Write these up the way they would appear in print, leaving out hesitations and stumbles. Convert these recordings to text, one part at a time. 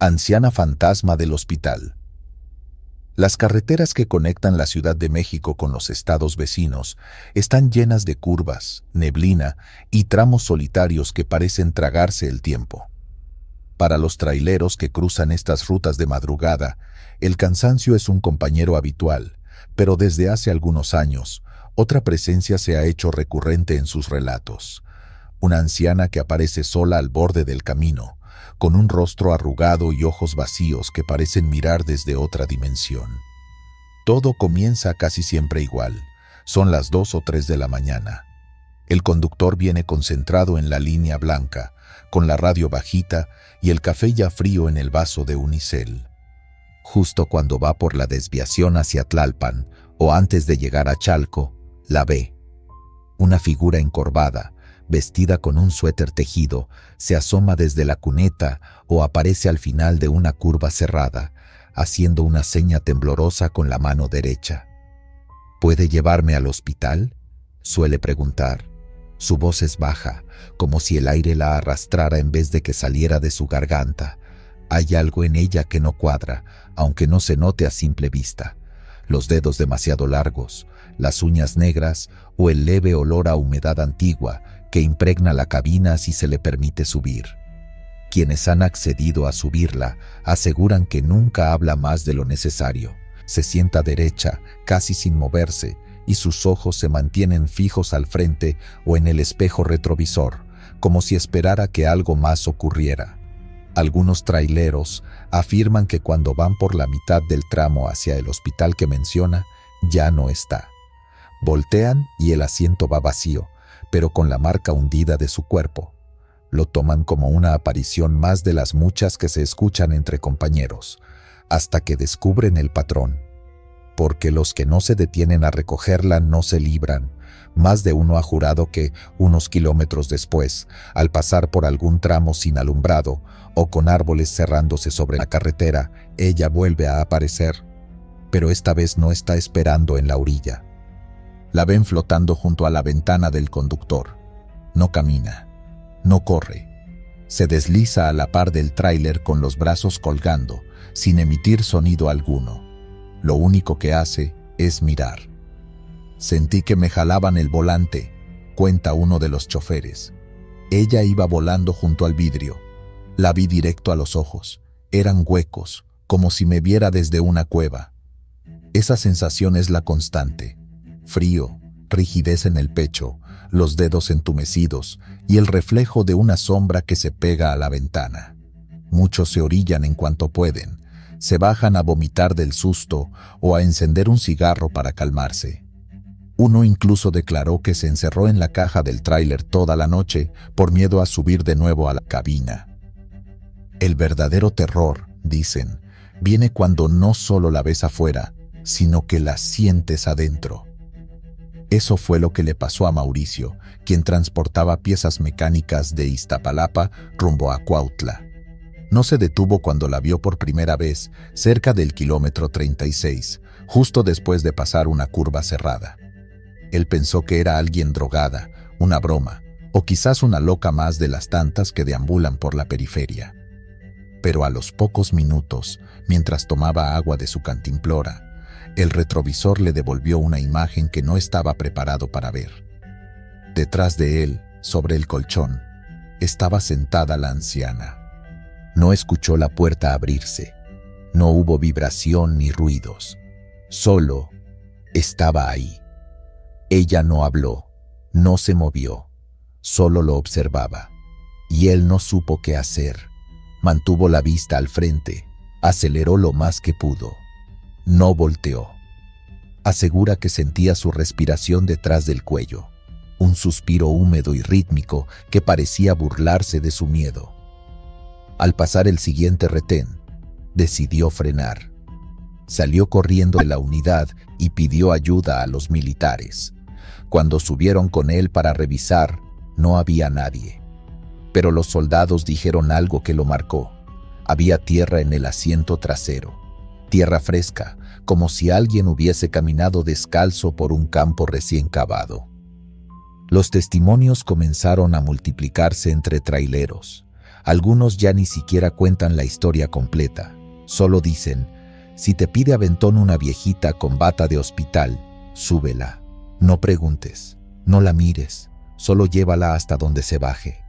Anciana fantasma del hospital. Las carreteras que conectan la Ciudad de México con los estados vecinos están llenas de curvas, neblina y tramos solitarios que parecen tragarse el tiempo. Para los traileros que cruzan estas rutas de madrugada, el cansancio es un compañero habitual, pero desde hace algunos años, otra presencia se ha hecho recurrente en sus relatos. Una anciana que aparece sola al borde del camino, con un rostro arrugado y ojos vacíos que parecen mirar desde otra dimensión. Todo comienza casi siempre igual. Son las 2 o 3 de la mañana. El conductor viene concentrado en la línea blanca, con la radio bajita y el café ya frío en el vaso de unicel. Justo cuando va por la desviación hacia Tlalpan, o antes de llegar a Chalco, la ve. Una figura encorvada, vestida con un suéter tejido, se asoma desde la cuneta o aparece al final de una curva cerrada, haciendo una seña temblorosa con la mano derecha. ¿Puede llevarme al hospital?, suele preguntar. Su voz es baja, como si el aire la arrastrara en vez de que saliera de su garganta. Hay algo en ella que no cuadra, aunque no se note a simple vista. Los dedos demasiado largos, las uñas negras o el leve olor a humedad antigua que impregna la cabina si se le permite subir. Quienes han accedido a subirla aseguran que nunca habla más de lo necesario. Se sienta derecha, casi sin moverse, y sus ojos se mantienen fijos al frente o en el espejo retrovisor, como si esperara que algo más ocurriera. Algunos traileros afirman que cuando van por la mitad del tramo hacia el hospital que menciona, ya no está. Voltean y el asiento va vacío, pero con la marca hundida de su cuerpo. Lo toman como una aparición más de las muchas que se escuchan entre compañeros, hasta que descubren el patrón. Porque los que no se detienen a recogerla no se libran. Más de uno ha jurado que, unos kilómetros después, al pasar por algún tramo sin alumbrado o con árboles cerrándose sobre la carretera, ella vuelve a aparecer. Pero esta vez no está esperando en la orilla. La ven flotando junto a la ventana del conductor. No camina, no corre. Se desliza a la par del tráiler con los brazos colgando, sin emitir sonido alguno. Lo único que hace es mirar. Sentí que me jalaban el volante, cuenta uno de los choferes. Ella iba volando junto al vidrio. La vi directo a los ojos. Eran huecos, como si me viera desde una cueva. Esa sensación es la constante. Frío, rigidez en el pecho, los dedos entumecidos y el reflejo de una sombra que se pega a la ventana. Muchos se orillan en cuanto pueden, se bajan a vomitar del susto o a encender un cigarro para calmarse. Uno incluso declaró que se encerró en la caja del tráiler toda la noche por miedo a subir de nuevo a la cabina. El verdadero terror, dicen, viene cuando no solo la ves afuera, sino que la sientes adentro. Eso fue lo que le pasó a Mauricio, quien transportaba piezas mecánicas de Iztapalapa rumbo a Cuautla. No se detuvo cuando la vio por primera vez, cerca del kilómetro 36, justo después de pasar una curva cerrada. Él pensó que era alguien drogada, una broma, o quizás una loca más de las tantas que deambulan por la periferia. Pero a los pocos minutos, mientras tomaba agua de su cantimplora, el retrovisor le devolvió una imagen que no estaba preparado para ver. Detrás de él, sobre el colchón, estaba sentada la anciana. No escuchó la puerta abrirse. No hubo vibración ni ruidos. Solo estaba ahí. Ella no habló, no se movió, solo lo observaba. Y él no supo qué hacer. Mantuvo la vista al frente, aceleró lo más que pudo. No volteó. Asegura que sentía su respiración detrás del cuello, un suspiro húmedo y rítmico que parecía burlarse de su miedo. Al pasar el siguiente retén, decidió frenar. Salió corriendo de la unidad y pidió ayuda a los militares. Cuando subieron con él para revisar, no había nadie. Pero los soldados dijeron algo que lo marcó. Había tierra en el asiento trasero. Tierra fresca, como si alguien hubiese caminado descalzo por un campo recién cavado. Los testimonios comenzaron a multiplicarse entre traileros. Algunos ya ni siquiera cuentan la historia completa. Solo dicen, si te pide aventón una viejita con bata de hospital, súbela. No preguntes, no la mires, solo llévala hasta donde se baje.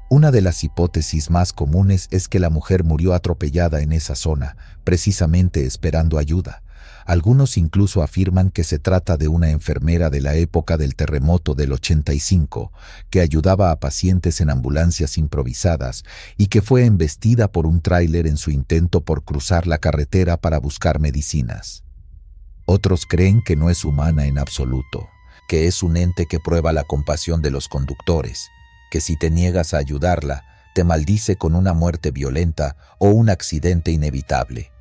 Una de las hipótesis más comunes es que la mujer murió atropellada en esa zona, precisamente esperando ayuda. Algunos incluso afirman que se trata de una enfermera de la época del terremoto del 85, que ayudaba a pacientes en ambulancias improvisadas y que fue embestida por un tráiler en su intento por cruzar la carretera para buscar medicinas. Otros creen que no es humana en absoluto, que es un ente que prueba la compasión de los conductores, que si te niegas a ayudarla, te maldice con una muerte violenta o un accidente inevitable.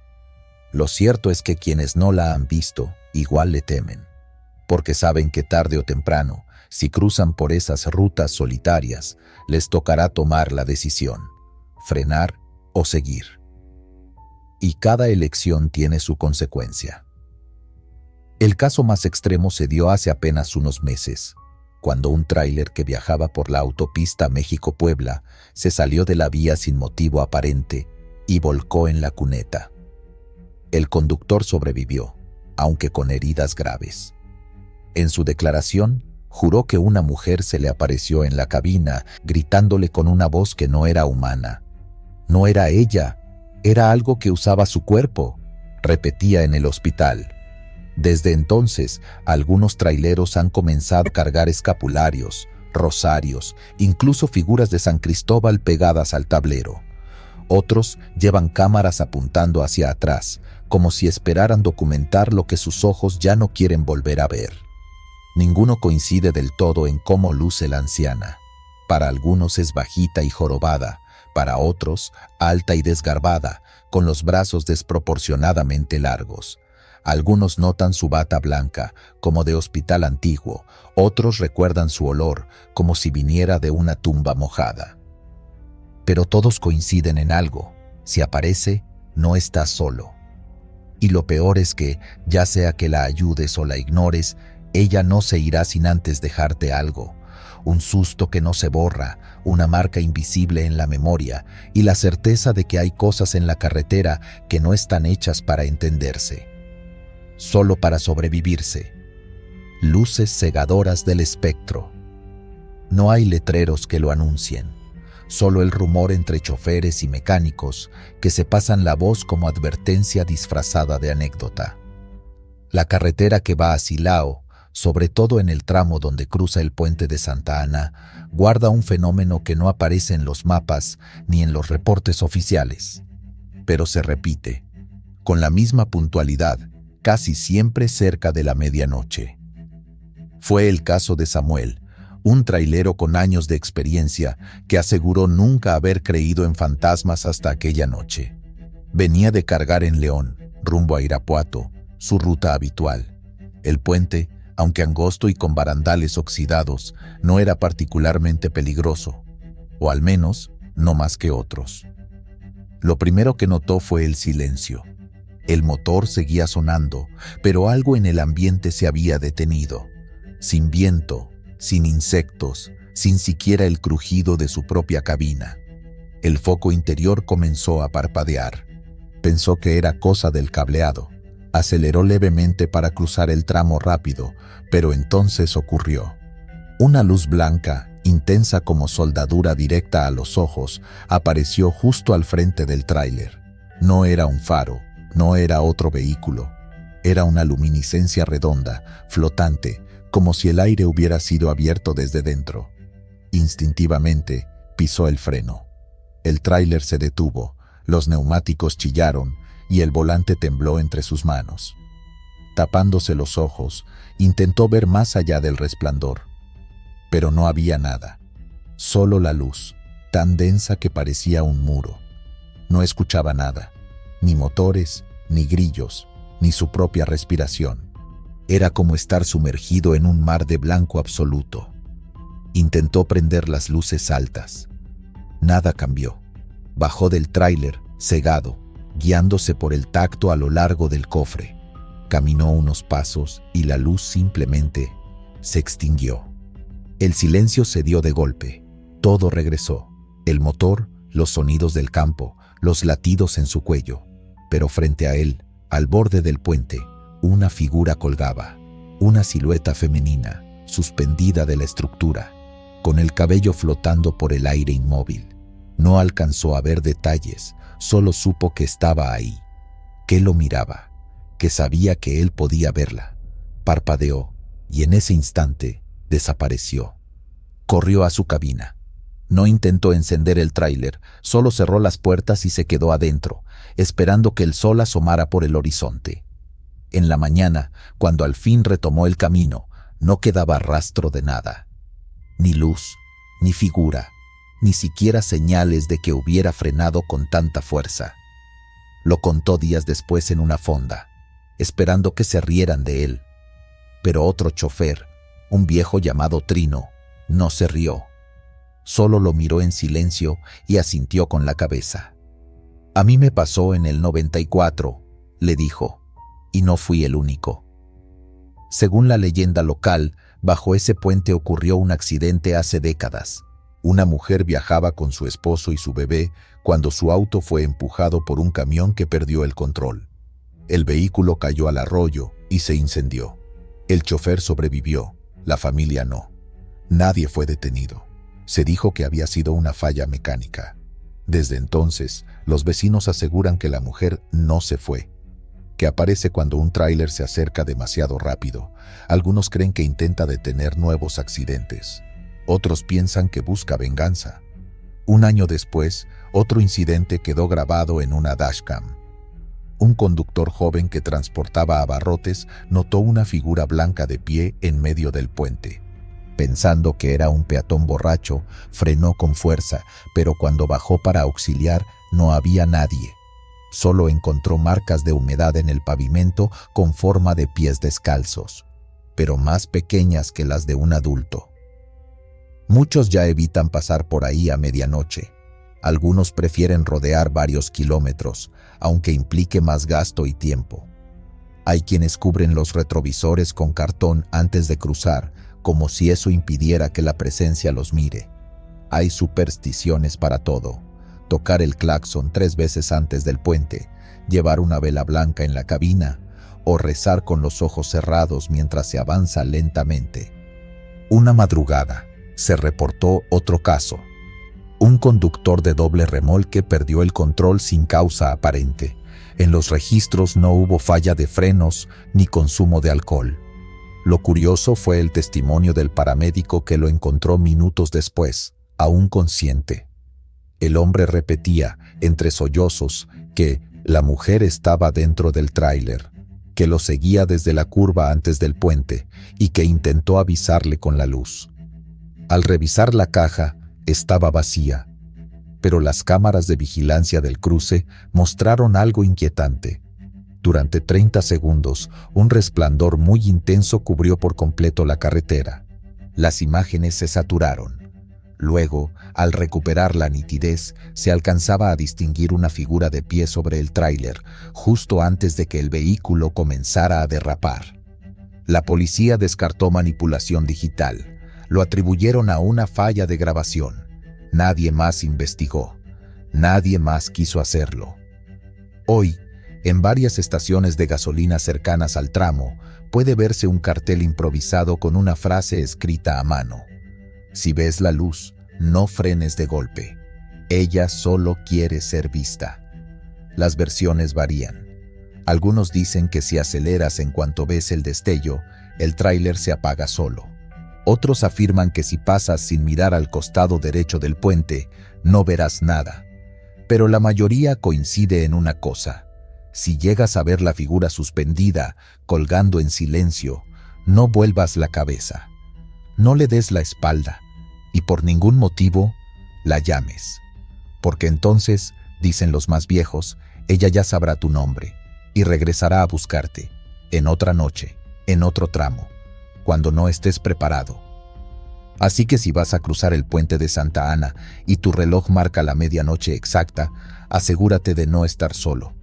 Lo cierto es que quienes no la han visto, igual le temen, porque saben que tarde o temprano, si cruzan por esas rutas solitarias, les tocará tomar la decisión, frenar o seguir. Y cada elección tiene su consecuencia. El caso más extremo se dio hace apenas unos meses, cuando un tráiler que viajaba por la autopista México-Puebla se salió de la vía sin motivo aparente y volcó en la cuneta. El conductor sobrevivió, aunque con heridas graves. En su declaración, juró que una mujer se le apareció en la cabina, gritándole con una voz que no era humana. No era ella, era algo que usaba su cuerpo, repetía en el hospital. Desde entonces, algunos traileros han comenzado a cargar escapularios, rosarios, incluso figuras de San Cristóbal pegadas al tablero. Otros llevan cámaras apuntando hacia atrás, como si esperaran documentar lo que sus ojos ya no quieren volver a ver. Ninguno coincide del todo en cómo luce la anciana. Para algunos es bajita y jorobada, para otros alta y desgarbada, con los brazos desproporcionadamente largos. Algunos notan su bata blanca, como de hospital antiguo, otros recuerdan su olor, como si viniera de una tumba mojada. Pero todos coinciden en algo: si aparece, no estás solo. Y lo peor es que, ya sea que la ayudes o la ignores, ella no se irá sin antes dejarte algo. Un susto que no se borra, una marca invisible en la memoria y la certeza de que hay cosas en la carretera que no están hechas para entenderse, solo para sobrevivirse. Luces cegadoras del espectro. No hay letreros que lo anuncien. Solo el rumor entre choferes y mecánicos que se pasan la voz como advertencia disfrazada de anécdota. La carretera que va a Silao, sobre todo en el tramo donde cruza el puente de Santa Ana, guarda un fenómeno que no aparece en los mapas ni en los reportes oficiales, pero se repite, con la misma puntualidad, casi siempre cerca de la medianoche. Fue el caso de Samuel, un trailero con años de experiencia que aseguró nunca haber creído en fantasmas hasta aquella noche. Venía de cargar en León, rumbo a Irapuato, su ruta habitual. El puente, aunque angosto y con barandales oxidados, no era particularmente peligroso, o al menos no más que otros. Lo primero que notó fue el silencio. El motor seguía sonando, pero algo en el ambiente se había detenido. Sin viento, sin insectos, sin siquiera el crujido de su propia cabina. El foco interior comenzó a parpadear. Pensó que era cosa del cableado. Aceleró levemente para cruzar el tramo rápido, pero entonces ocurrió. Una luz blanca, intensa como soldadura directa a los ojos, apareció justo al frente del tráiler. No era un faro, no era otro vehículo. Era una luminiscencia redonda, flotante, como si el aire hubiera sido abierto desde dentro. Instintivamente, pisó el freno. El tráiler se detuvo, los neumáticos chillaron y el volante tembló entre sus manos. Tapándose los ojos, intentó ver más allá del resplandor. Pero no había nada. Solo la luz, tan densa que parecía un muro. No escuchaba nada, ni motores, ni grillos, ni su propia respiración. Era como estar sumergido en un mar de blanco absoluto. Intentó prender las luces altas. Nada cambió. Bajó del tráiler, cegado, guiándose por el tacto a lo largo del cofre. Caminó unos pasos y la luz simplemente se extinguió. El silencio se dio de golpe. Todo regresó. El motor, los sonidos del campo, los latidos en su cuello. Pero frente a él, al borde del puente, una figura colgaba, una silueta femenina, suspendida de la estructura, con el cabello flotando por el aire inmóvil. No alcanzó a ver detalles, solo supo que estaba ahí, que lo miraba, que sabía que él podía verla. Parpadeó y en ese instante desapareció. Corrió a su cabina. No intentó encender el tráiler, solo cerró las puertas y se quedó adentro, esperando que el sol asomara por el horizonte. En la mañana, cuando al fin retomó el camino, no quedaba rastro de nada. Ni luz, ni figura, ni siquiera señales de que hubiera frenado con tanta fuerza. Lo contó días después en una fonda, esperando que se rieran de él. Pero otro chofer, un viejo llamado Trino, no se rió. Solo lo miró en silencio y asintió con la cabeza. «A mí me pasó en el 94», le dijo, «y no fui el único». Según la leyenda local, bajo ese puente ocurrió un accidente hace décadas. Una mujer viajaba con su esposo y su bebé cuando su auto fue empujado por un camión que perdió el control. El vehículo cayó al arroyo y se incendió. El chofer sobrevivió, la familia no. Nadie fue detenido. Se dijo que había sido una falla mecánica. Desde entonces, los vecinos aseguran que la mujer no se fue, que aparece cuando un tráiler se acerca demasiado rápido. Algunos creen que intenta detener nuevos accidentes. Otros piensan que busca venganza. Un año después, otro incidente quedó grabado en una dashcam. Un conductor joven que transportaba abarrotes notó una figura blanca de pie en medio del puente. Pensando que era un peatón borracho, frenó con fuerza, pero cuando bajó para auxiliar no había nadie. Solo encontró marcas de humedad en el pavimento con forma de pies descalzos, pero más pequeñas que las de un adulto. Muchos ya evitan pasar por ahí a medianoche. Algunos prefieren rodear varios kilómetros, aunque implique más gasto y tiempo. Hay quienes cubren los retrovisores con cartón antes de cruzar, como si eso impidiera que la presencia los mire. Hay supersticiones para todo. Tocar el claxon 3 veces antes del puente, llevar una vela blanca en la cabina o rezar con los ojos cerrados mientras se avanza lentamente. Una madrugada, se reportó otro caso. Un conductor de doble remolque perdió el control sin causa aparente. En los registros no hubo falla de frenos ni consumo de alcohol. Lo curioso fue el testimonio del paramédico que lo encontró minutos después, aún consciente. El hombre repetía, entre sollozos, que la mujer estaba dentro del tráiler, que lo seguía desde la curva antes del puente y que intentó avisarle con la luz. Al revisar la caja, estaba vacía, pero las cámaras de vigilancia del cruce mostraron algo inquietante. Durante 30 segundos, un resplandor muy intenso cubrió por completo la carretera. Las imágenes se saturaron. Luego, al recuperar la nitidez, se alcanzaba a distinguir una figura de pie sobre el tráiler, justo antes de que el vehículo comenzara a derrapar. La policía descartó manipulación digital. Lo atribuyeron a una falla de grabación. Nadie más investigó. Nadie más quiso hacerlo. Hoy, en varias estaciones de gasolina cercanas al tramo, puede verse un cartel improvisado con una frase escrita a mano. Si ves la luz, no frenes de golpe. Ella solo quiere ser vista. Las versiones varían. Algunos dicen que si aceleras en cuanto ves el destello, el tráiler se apaga solo. Otros afirman que si pasas sin mirar al costado derecho del puente, no verás nada. Pero la mayoría coincide en una cosa. Si llegas a ver la figura suspendida, colgando en silencio, no vuelvas la cabeza. No le des la espalda y por ningún motivo la llames. Porque entonces, dicen los más viejos, ella ya sabrá tu nombre y regresará a buscarte, en otra noche, en otro tramo, cuando no estés preparado. Así que si vas a cruzar el puente de Santa Ana y tu reloj marca la medianoche exacta, asegúrate de no estar solo.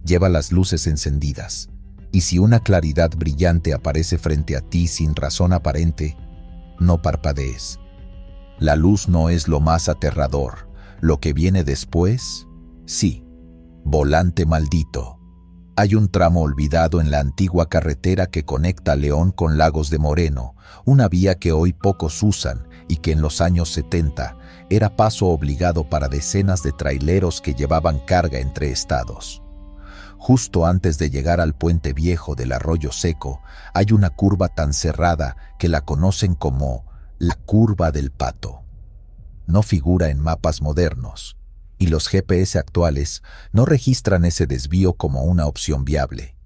Lleva las luces encendidas, y si una claridad brillante aparece frente a ti sin razón aparente, no parpadees. La luz no es lo más aterrador. Lo que viene después, sí, volante maldito. Hay un tramo olvidado en la antigua carretera que conecta León con Lagos de Moreno, una vía que hoy pocos usan y que en los años 70 era paso obligado para decenas de traileros que llevaban carga entre estados. Justo antes de llegar al puente viejo del Arroyo Seco, hay una curva tan cerrada que la conocen como la Curva del Pato. No figura en mapas modernos, y los GPS actuales no registran ese desvío como una opción viable.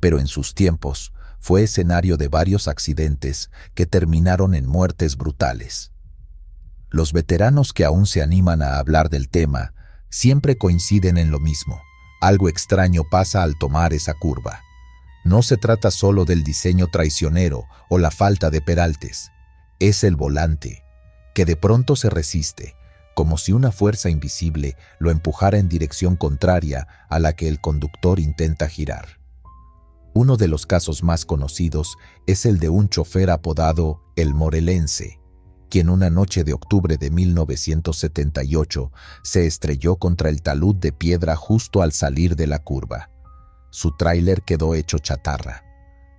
Pero en sus tiempos fue escenario de varios accidentes que terminaron en muertes brutales. Los veteranos que aún se animan a hablar del tema siempre coinciden en lo mismo. Algo extraño pasa al tomar esa curva. No se trata solo del diseño traicionero o la falta de peraltes. Es el volante, que de pronto se resiste, como si una fuerza invisible lo empujara en dirección contraria a la que el conductor intenta girar. Uno de los casos más conocidos es el de un chofer apodado El Morelense, quien una noche de octubre de 1978 se estrelló contra el talud de piedra justo al salir de la curva. Su tráiler quedó hecho chatarra.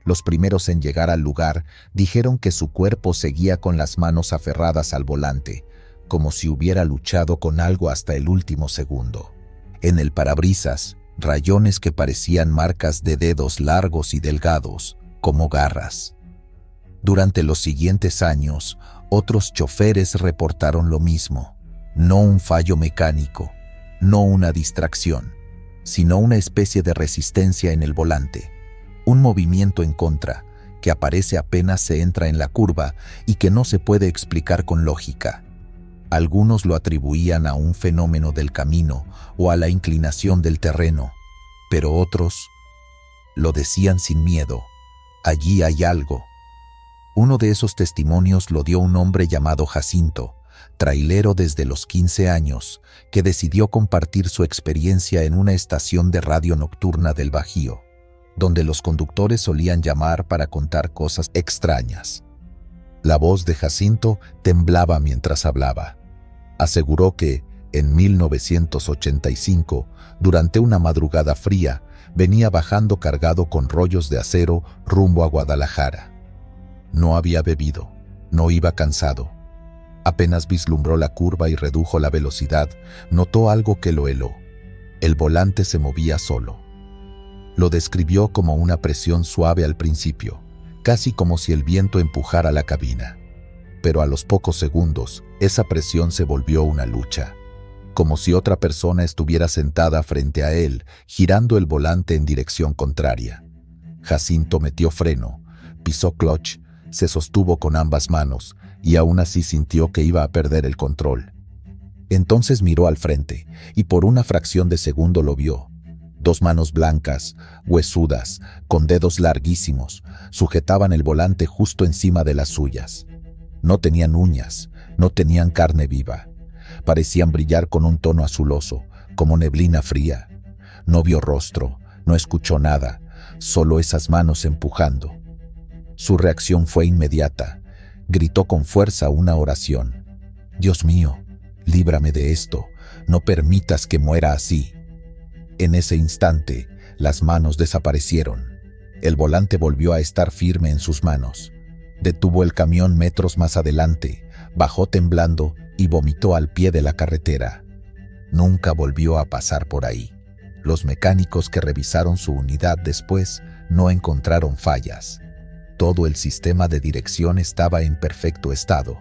Los primeros en llegar al lugar dijeron que su cuerpo seguía con las manos aferradas al volante, como si hubiera luchado con algo hasta el último segundo. En el parabrisas, rayones que parecían marcas de dedos largos y delgados, como garras. Durante los siguientes años, otros choferes reportaron lo mismo. No un fallo mecánico, no una distracción, sino una especie de resistencia en el volante. Un movimiento en contra, que aparece apenas se entra en la curva y que no se puede explicar con lógica. Algunos lo atribuían a un fenómeno del camino o a la inclinación del terreno, pero otros lo decían sin miedo. Allí hay algo. Uno de esos testimonios lo dio un hombre llamado Jacinto, trailero desde los 15 años, que decidió compartir su experiencia en una estación de radio nocturna del Bajío, donde los conductores solían llamar para contar cosas extrañas. La voz de Jacinto temblaba mientras hablaba. Aseguró que, en 1985, durante una madrugada fría, venía bajando cargado con rollos de acero rumbo a Guadalajara. No había bebido, no iba cansado. Apenas vislumbró la curva y redujo la velocidad, notó algo que lo heló. El volante se movía solo. Lo describió como una presión suave al principio, casi como si el viento empujara la cabina. Pero a los pocos segundos, esa presión se volvió una lucha, como si otra persona estuviera sentada frente a él, girando el volante en dirección contraria. Jacinto metió freno, pisó clutch, se sostuvo con ambas manos y aún así sintió que iba a perder el control. Entonces miró al frente y por una fracción de segundo lo vio. Dos manos blancas, huesudas, con dedos larguísimos, sujetaban el volante justo encima de las suyas. No tenían uñas, no tenían carne viva. Parecían brillar con un tono azuloso, como neblina fría. No vio rostro, no escuchó nada, solo esas manos empujando. Su reacción fue inmediata. Gritó con fuerza una oración. «Dios mío, líbrame de esto, no permitas que muera así». En ese instante, las manos desaparecieron. El volante volvió a estar firme en sus manos. Detuvo el camión metros más adelante, bajó temblando y vomitó al pie de la carretera. Nunca volvió a pasar por ahí. Los mecánicos que revisaron su unidad después no encontraron fallas. Todo el sistema de dirección estaba en perfecto estado.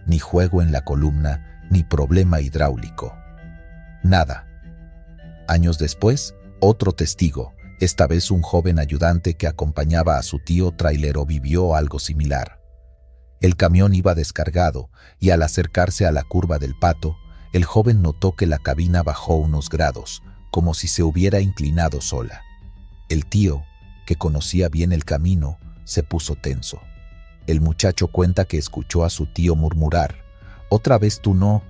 Ni juego en la columna, ni problema hidráulico. Nada. Años después, otro testigo, esta vez un joven ayudante que acompañaba a su tío trailero, vivió algo similar. El camión iba descargado y al acercarse a la curva del Pato, el joven notó que la cabina bajó unos grados, como si se hubiera inclinado sola. El tío, que conocía bien el camino, se puso tenso. El muchacho cuenta que escuchó a su tío murmurar: «Otra vez tú no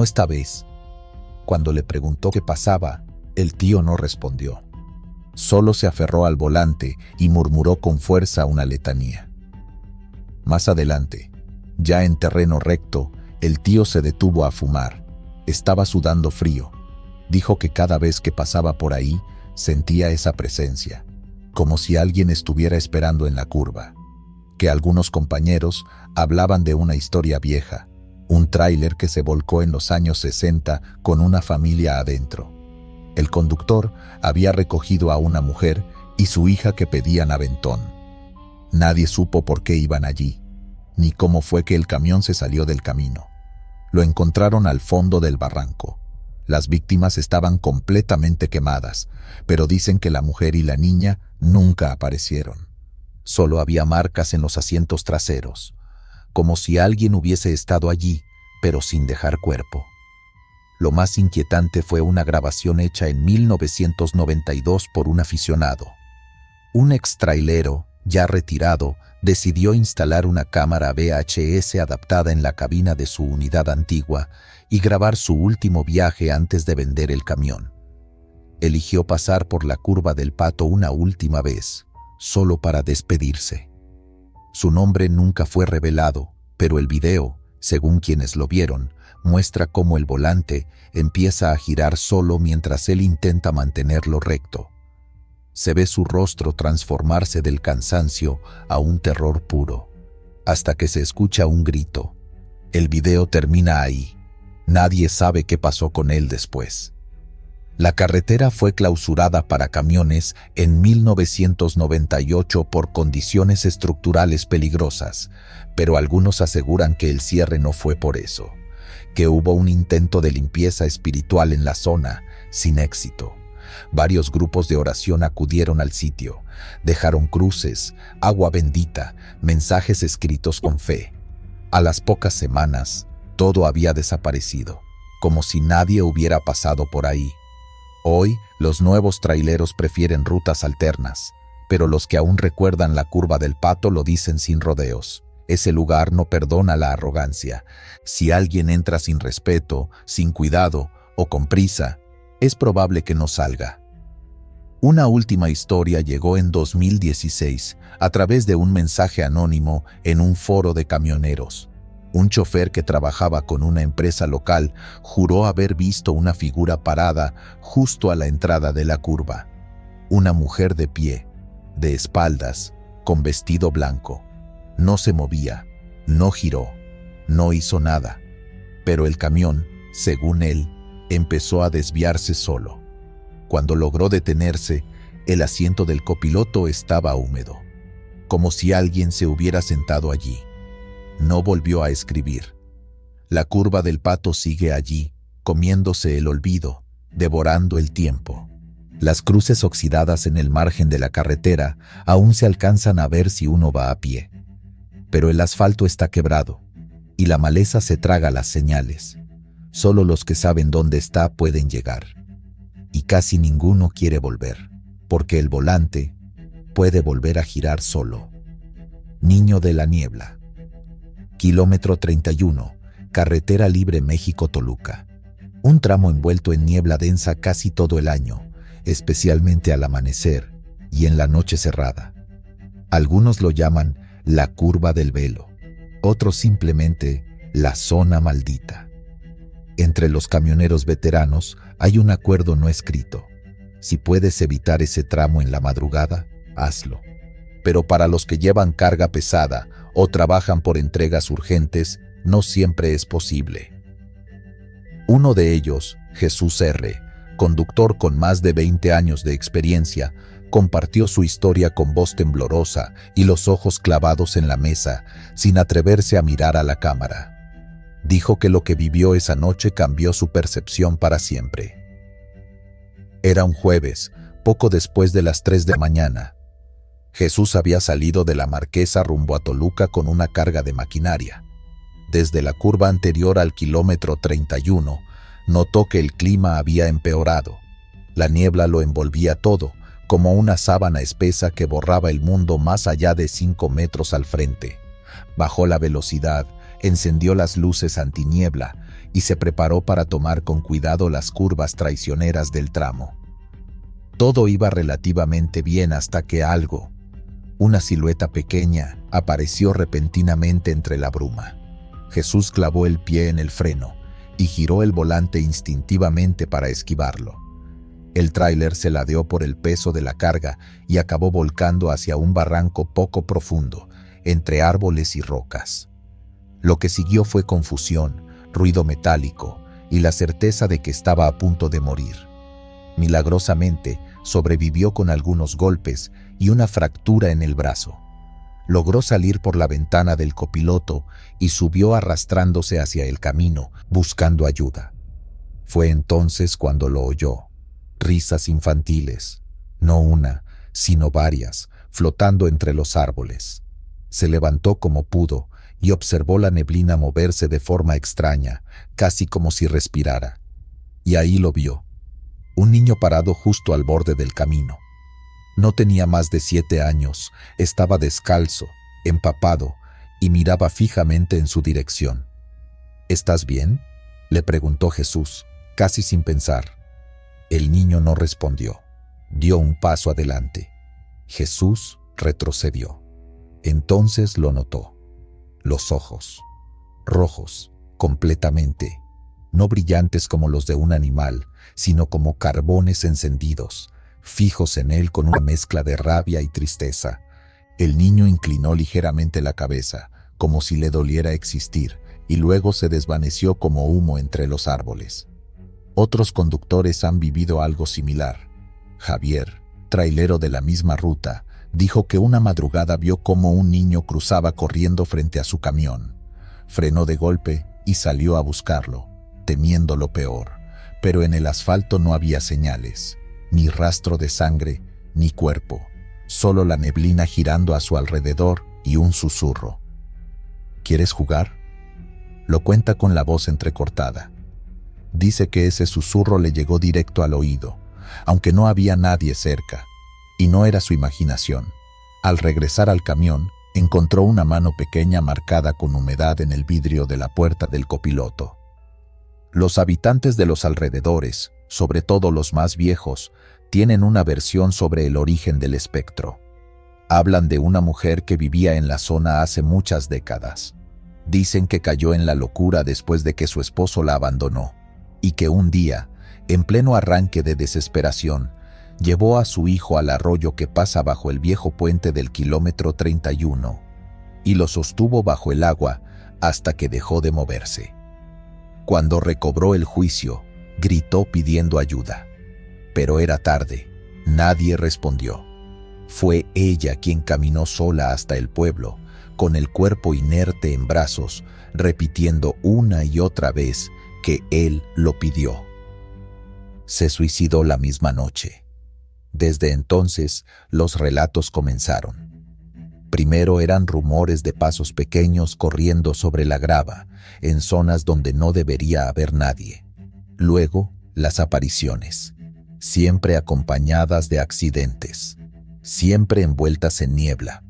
esta vez». Cuando le preguntó qué pasaba, el tío no respondió. Solo se aferró al volante y murmuró con fuerza una letanía. Más adelante, ya en terreno recto, el tío se detuvo a fumar. Estaba sudando frío. Dijo que cada vez que pasaba por ahí, sentía esa presencia, como si alguien estuviera esperando en la curva. Que algunos compañeros hablaban de una historia vieja, un tráiler que se volcó en los años 60 con una familia adentro. El conductor había recogido a una mujer y su hija que pedían aventón. Nadie supo por qué iban allí, ni cómo fue que el camión se salió del camino. Lo encontraron al fondo del barranco. Las víctimas estaban completamente quemadas, pero dicen que la mujer y la niña nunca aparecieron. Solo había marcas en los asientos traseros, como si alguien hubiese estado allí, pero sin dejar cuerpo. Lo más inquietante fue una grabación hecha en 1992 por un aficionado. Un extrailero, ya retirado, decidió instalar una cámara VHS adaptada en la cabina de su unidad antigua y grabar su último viaje antes de vender el camión. Eligió pasar por la curva del Pato una última vez, solo para despedirse. Su nombre nunca fue revelado, pero el video, según quienes lo vieron, muestra cómo el volante empieza a girar solo mientras él intenta mantenerlo recto. Se ve su rostro transformarse del cansancio a un terror puro, hasta que se escucha un grito. El video termina ahí. Nadie sabe qué pasó con él después. La carretera fue clausurada para camiones en 1998 por condiciones estructurales peligrosas, pero algunos aseguran que el cierre no fue por eso, que hubo un intento de limpieza espiritual en la zona, sin éxito. Varios grupos de oración acudieron al sitio, dejaron cruces, agua bendita, mensajes escritos con fe. A las pocas semanas, todo había desaparecido, como si nadie hubiera pasado por ahí. Hoy, los nuevos traileros prefieren rutas alternas, pero los que aún recuerdan la curva del Pato lo dicen sin rodeos. Ese lugar no perdona la arrogancia. Si alguien entra sin respeto, sin cuidado o con prisa, es probable que no salga. Una última historia llegó en 2016 a través de un mensaje anónimo en un foro de camioneros. Un chofer que trabajaba con una empresa local juró haber visto una figura parada justo a la entrada de la curva. Una mujer de pie, de espaldas, con vestido blanco. No se movía, no giró, no hizo nada. Pero el camión, según él, empezó a desviarse solo. Cuando logró detenerse, el asiento del copiloto estaba húmedo, como si alguien se hubiera sentado allí. No volvió a escribir. La curva del Pato sigue allí, comiéndose el olvido, devorando el tiempo. Las cruces oxidadas en el margen de la carretera aún se alcanzan a ver si uno va a pie. Pero el asfalto está quebrado, y la maleza se traga las señales. Solo los que saben dónde está pueden llegar. Y casi ninguno quiere volver, porque el volante puede volver a girar solo. Niño de la niebla. Kilómetro 31, carretera libre México-Toluca. Un tramo envuelto en niebla densa casi todo el año, especialmente al amanecer y en la noche cerrada. Algunos lo llaman la curva del velo, otros simplemente la zona maldita. Entre los camioneros veteranos hay un acuerdo no escrito. Si puedes evitar ese tramo en la madrugada, hazlo. Pero para los que llevan carga pesada o trabajan por entregas urgentes, no siempre es posible. Uno de ellos, Jesús R., conductor con más de 20 años de experiencia, compartió su historia con voz temblorosa y los ojos clavados en la mesa, sin atreverse a mirar a la cámara. Dijo que lo que vivió esa noche cambió su percepción para siempre. Era un jueves, poco después de las 3 de la mañana. Jesús había salido de la Marquesa rumbo a Toluca con una carga de maquinaria. Desde la curva anterior al kilómetro 31, notó que el clima había empeorado. La niebla lo envolvía todo, como una sábana espesa que borraba el mundo más allá de 5 metros al frente. Bajó la velocidad, encendió las luces antiniebla y se preparó para tomar con cuidado las curvas traicioneras del tramo. Todo iba relativamente bien hasta que algo, una silueta pequeña, apareció repentinamente entre la bruma. Jesús clavó el pie en el freno, y giró el volante instintivamente para esquivarlo. El tráiler se ladeó por el peso de la carga y acabó volcando hacia un barranco poco profundo, entre árboles y rocas. Lo que siguió fue confusión, ruido metálico y la certeza de que estaba a punto de morir. Milagrosamente, sobrevivió con algunos golpes y una fractura en el brazo. Logró salir por la ventana del copiloto y subió arrastrándose hacia el camino, buscando ayuda. Fue entonces cuando lo oyó. Risas infantiles, no una, sino varias, flotando entre los árboles. Se levantó como pudo y observó la neblina moverse de forma extraña, casi como si respirara. Y ahí lo vio. Un niño parado justo al borde del camino. No tenía más de 7 años, estaba descalzo, empapado, y miraba fijamente en su dirección. ¿Estás bien?, le preguntó Jesús, casi sin pensar. El niño no respondió. Dio un paso adelante. Jesús retrocedió. Entonces lo notó. Los ojos, rojos, completamente, no brillantes como los de un animal, sino como carbones encendidos, fijos en él con una mezcla de rabia y tristeza. El niño inclinó ligeramente la cabeza, como si le doliera existir, y luego se desvaneció como humo entre los árboles. Otros conductores han vivido algo similar. Javier, trailero de la misma ruta, dijo que una madrugada vio cómo un niño cruzaba corriendo frente a su camión. Frenó de golpe y salió a buscarlo, temiendo lo peor, pero en el asfalto no había señales, ni rastro de sangre, ni cuerpo, solo la neblina girando a su alrededor y un susurro. ¿Quieres jugar?, lo cuenta con la voz entrecortada. Dice que ese susurro le llegó directo al oído, aunque no había nadie cerca, y no era su imaginación. Al regresar al camión, encontró una mano pequeña marcada con humedad en el vidrio de la puerta del copiloto. Los habitantes de los alrededores, sobre todo los más viejos, tienen una versión sobre el origen del espectro. Hablan de una mujer que vivía en la zona hace muchas décadas. Dicen que cayó en la locura después de que su esposo la abandonó, y que un día, en pleno arranque de desesperación, llevó a su hijo al arroyo que pasa bajo el viejo puente del kilómetro 31, y lo sostuvo bajo el agua hasta que dejó de moverse. Cuando recobró el juicio, gritó pidiendo ayuda. Pero era tarde, nadie respondió. Fue ella quien caminó sola hasta el pueblo, con el cuerpo inerte en brazos, repitiendo una y otra vez que él lo pidió. Se suicidó la misma noche. Desde entonces, los relatos comenzaron. Primero eran rumores de pasos pequeños corriendo sobre la grava, en zonas donde no debería haber nadie. Luego, las apariciones, siempre acompañadas de accidentes, siempre envueltas en niebla.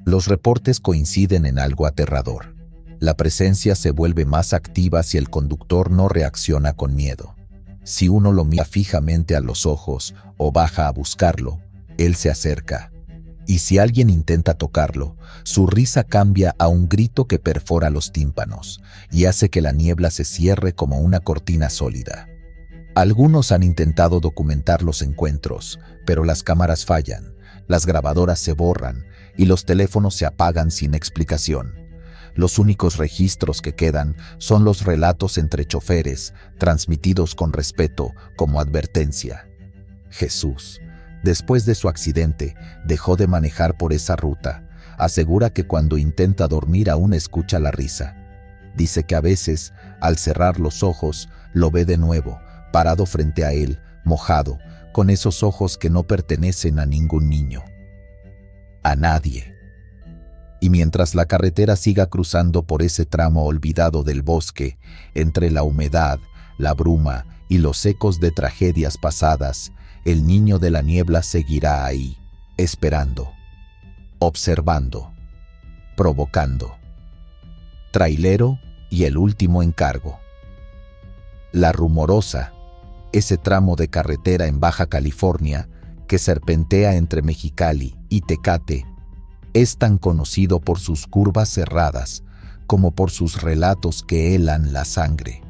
Los reportes coinciden en algo aterrador. La presencia se vuelve más activa si el conductor no reacciona con miedo. Si uno lo mira fijamente a los ojos o baja a buscarlo, él se acerca. Y si alguien intenta tocarlo, su risa cambia a un grito que perfora los tímpanos y hace que la niebla se cierre como una cortina sólida. Algunos han intentado documentar los encuentros, pero las cámaras fallan, las grabadoras se borran y los teléfonos se apagan sin explicación. Los únicos registros que quedan son los relatos entre choferes, transmitidos con respeto como advertencia. Jesús, después de su accidente, dejó de manejar por esa ruta. Asegura que cuando intenta dormir aún escucha la risa. Dice que a veces, al cerrar los ojos, lo ve de nuevo, parado frente a él, mojado, con esos ojos que no pertenecen a ningún niño. A nadie. Y mientras la carretera siga cruzando por ese tramo olvidado del bosque, entre la humedad, la bruma y los ecos de tragedias pasadas, el niño de la niebla seguirá ahí, esperando, observando, provocando. Trailero y el último encargo. La Rumorosa, ese tramo de carretera en Baja California que serpentea entre Mexicali y Tecate, es tan conocido por sus curvas cerradas como por sus relatos que helan la sangre.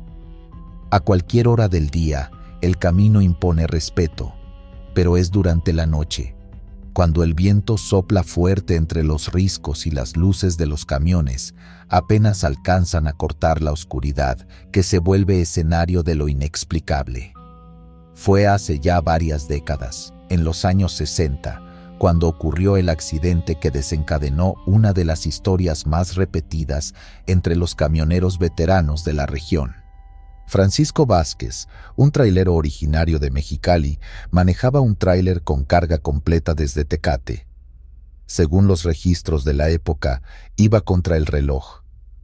A cualquier hora del día, el camino impone respeto, pero es durante la noche, cuando el viento sopla fuerte entre los riscos y las luces de los camiones apenas alcanzan a cortar la oscuridad que se vuelve escenario de lo inexplicable. Fue hace ya varias décadas, en los años 60, cuando ocurrió el accidente que desencadenó una de las historias más repetidas entre los camioneros veteranos de la región. Francisco Vázquez, un trailero originario de Mexicali, manejaba un tráiler con carga completa desde Tecate. Según los registros de la época, iba contra el reloj.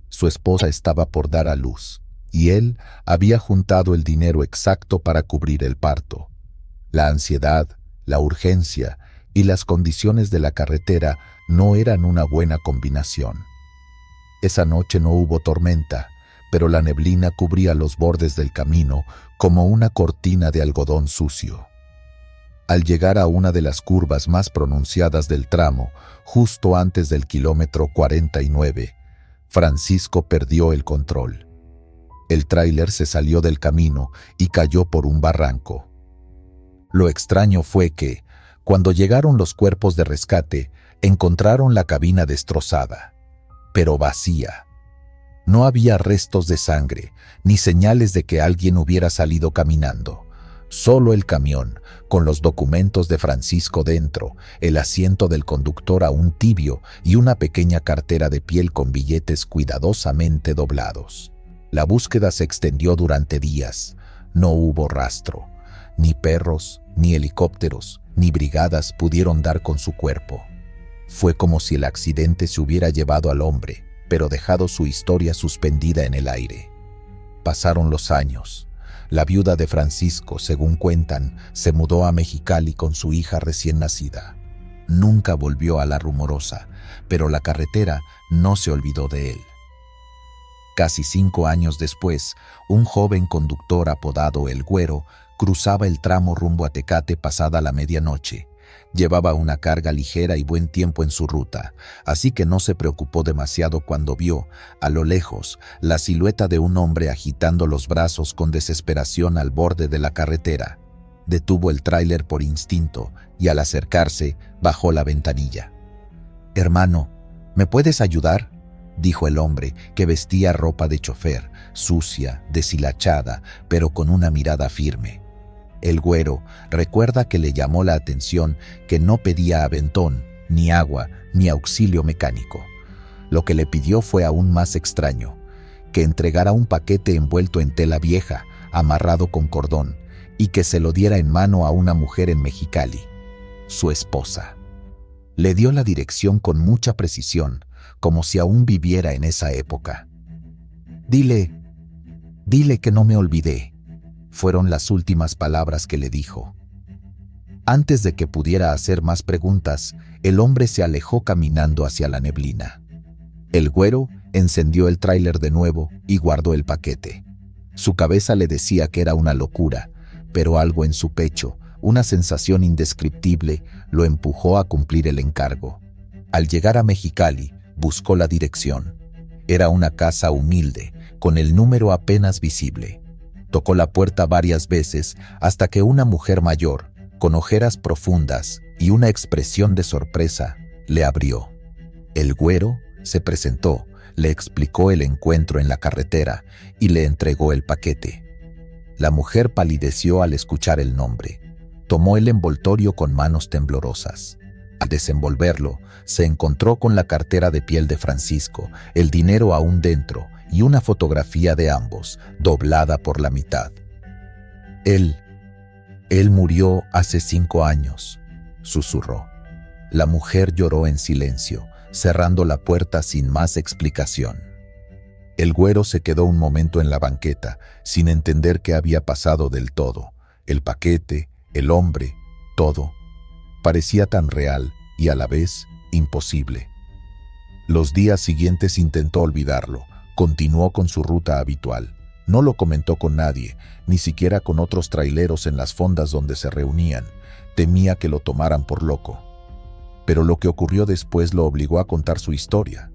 Su esposa estaba por dar a luz, y él había juntado el dinero exacto para cubrir el parto. La ansiedad, la urgencia y las condiciones de la carretera no eran una buena combinación. Esa noche no hubo tormenta, pero la neblina cubría los bordes del camino como una cortina de algodón sucio. Al llegar a una de las curvas más pronunciadas del tramo, justo antes del kilómetro 49, Francisco perdió el control. El tráiler se salió del camino y cayó por un barranco. Lo extraño fue que, cuando llegaron los cuerpos de rescate, encontraron la cabina destrozada, pero vacía. No había restos de sangre, ni señales de que alguien hubiera salido caminando. Solo el camión, con los documentos de Francisco dentro, el asiento del conductor aún tibio y una pequeña cartera de piel con billetes cuidadosamente doblados. La búsqueda se extendió durante días. No hubo rastro. Ni perros, ni helicópteros, ni brigadas pudieron dar con su cuerpo. Fue como si el accidente se hubiera llevado al hombre, pero dejado su historia suspendida en el aire. Pasaron los años. La viuda de Francisco, según cuentan, se mudó a Mexicali con su hija recién nacida. Nunca volvió a La Rumorosa, pero la carretera no se olvidó de él. Casi 5 años después, un joven conductor apodado El Güero cruzaba el tramo rumbo a Tecate pasada la medianoche. Llevaba una carga ligera y buen tiempo en su ruta, así que no se preocupó demasiado cuando vio, a lo lejos, la silueta de un hombre agitando los brazos con desesperación al borde de la carretera. Detuvo el tráiler por instinto y al acercarse, bajó la ventanilla. «Hermano, ¿me puedes ayudar?», dijo el hombre, que vestía ropa de chofer, sucia, deshilachada, pero con una mirada firme. El Güero recuerda que le llamó la atención que no pedía aventón, ni agua, ni auxilio mecánico. Lo que le pidió fue aún más extraño, que entregara un paquete envuelto en tela vieja, amarrado con cordón, y que se lo diera en mano a una mujer en Mexicali, su esposa. Le dio la dirección con mucha precisión, como si aún viviera en esa época. Dile que no me olvidé», fueron las últimas palabras que le dijo. Antes de que pudiera hacer más preguntas, el hombre se alejó caminando hacia la neblina. El Güero encendió el tráiler de nuevo y guardó el paquete. Su cabeza le decía que era una locura, pero algo en su pecho, una sensación indescriptible, lo empujó a cumplir el encargo. Al llegar a Mexicali, buscó la dirección. Era una casa humilde, con el número apenas visible. Tocó la puerta varias veces hasta que una mujer mayor, con ojeras profundas y una expresión de sorpresa, le abrió. El Güero se presentó, le explicó el encuentro en la carretera y le entregó el paquete. La mujer palideció al escuchar el nombre. Tomó el envoltorio con manos temblorosas. Al desenvolverlo, se encontró con la cartera de piel de Francisco, el dinero aún dentro y una fotografía de ambos, doblada por la mitad. Él murió hace 5 años, susurró. La mujer lloró en silencio, cerrando la puerta sin más explicación. El Güero se quedó un momento en la banqueta, sin entender qué había pasado del todo. El paquete, el hombre, todo. Parecía tan real y a la vez imposible. Los días siguientes intentó olvidarlo. Continuó con su ruta habitual. No lo comentó con nadie, ni siquiera con otros traileros en las fondas donde se reunían. Temía que lo tomaran por loco. Pero lo que ocurrió después lo obligó a contar su historia.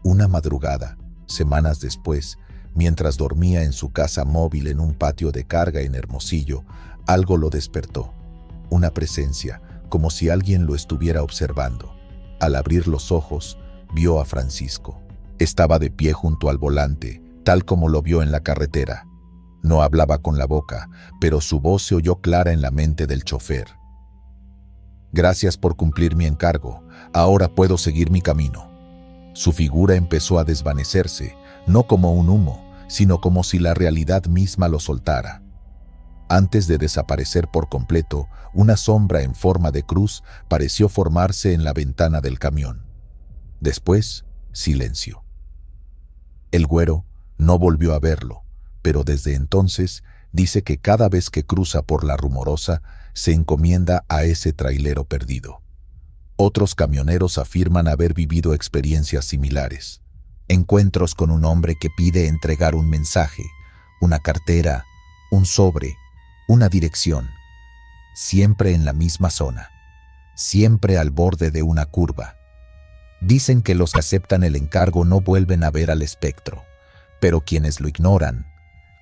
Una madrugada, semanas después, Mientras dormía en su casa móvil en un patio de carga en Hermosillo, algo lo despertó. Una presencia, como si alguien lo estuviera observando. Al abrir los ojos, vio a Francisco. Estaba de pie junto al volante, tal como lo vio en la carretera. No hablaba con la boca, pero su voz se oyó clara en la mente del chofer. «Gracias por cumplir mi encargo. Ahora puedo seguir mi camino». Su figura empezó a desvanecerse, no como un humo, sino como si la realidad misma lo soltara. Antes de desaparecer por completo, una sombra en forma de cruz pareció formarse en la ventana del camión. Después, silencio. El güero no volvió a verlo, pero desde entonces dice que cada vez que cruza por la Rumorosa se encomienda a ese trailero perdido. Otros camioneros afirman haber vivido experiencias similares. Encuentros con un hombre que pide entregar un mensaje, una cartera, un sobre, una dirección, siempre en la misma zona, siempre al borde de una curva. Dicen que los que aceptan el encargo no vuelven a ver al espectro, pero quienes lo ignoran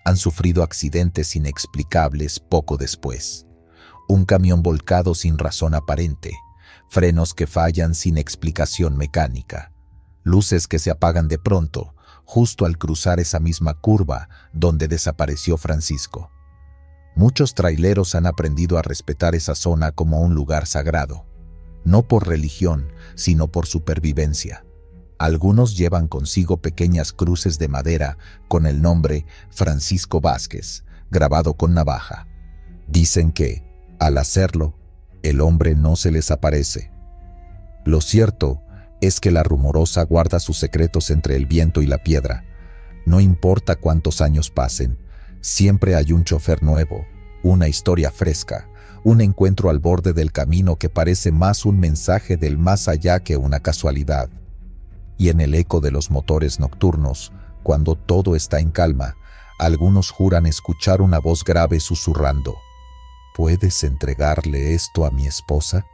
han sufrido accidentes inexplicables poco después. Un camión volcado sin razón aparente, frenos que fallan sin explicación mecánica, luces que se apagan de pronto, justo al cruzar esa misma curva donde desapareció Francisco. Muchos traileros han aprendido a respetar esa zona como un lugar sagrado, no por religión, sino por supervivencia. Algunos llevan consigo pequeñas cruces de madera con el nombre Francisco Vázquez, grabado con navaja. Dicen que, al hacerlo, el hombre no se les aparece. Lo cierto es que la Rumorosa guarda sus secretos entre el viento y la piedra. No importa cuántos años pasen, siempre hay un chofer nuevo, una historia fresca, un encuentro al borde del camino que parece más un mensaje del más allá que una casualidad. Y en el eco de los motores nocturnos, cuando todo está en calma, algunos juran escuchar una voz grave susurrando: ¿puedes entregarle esto a mi esposa?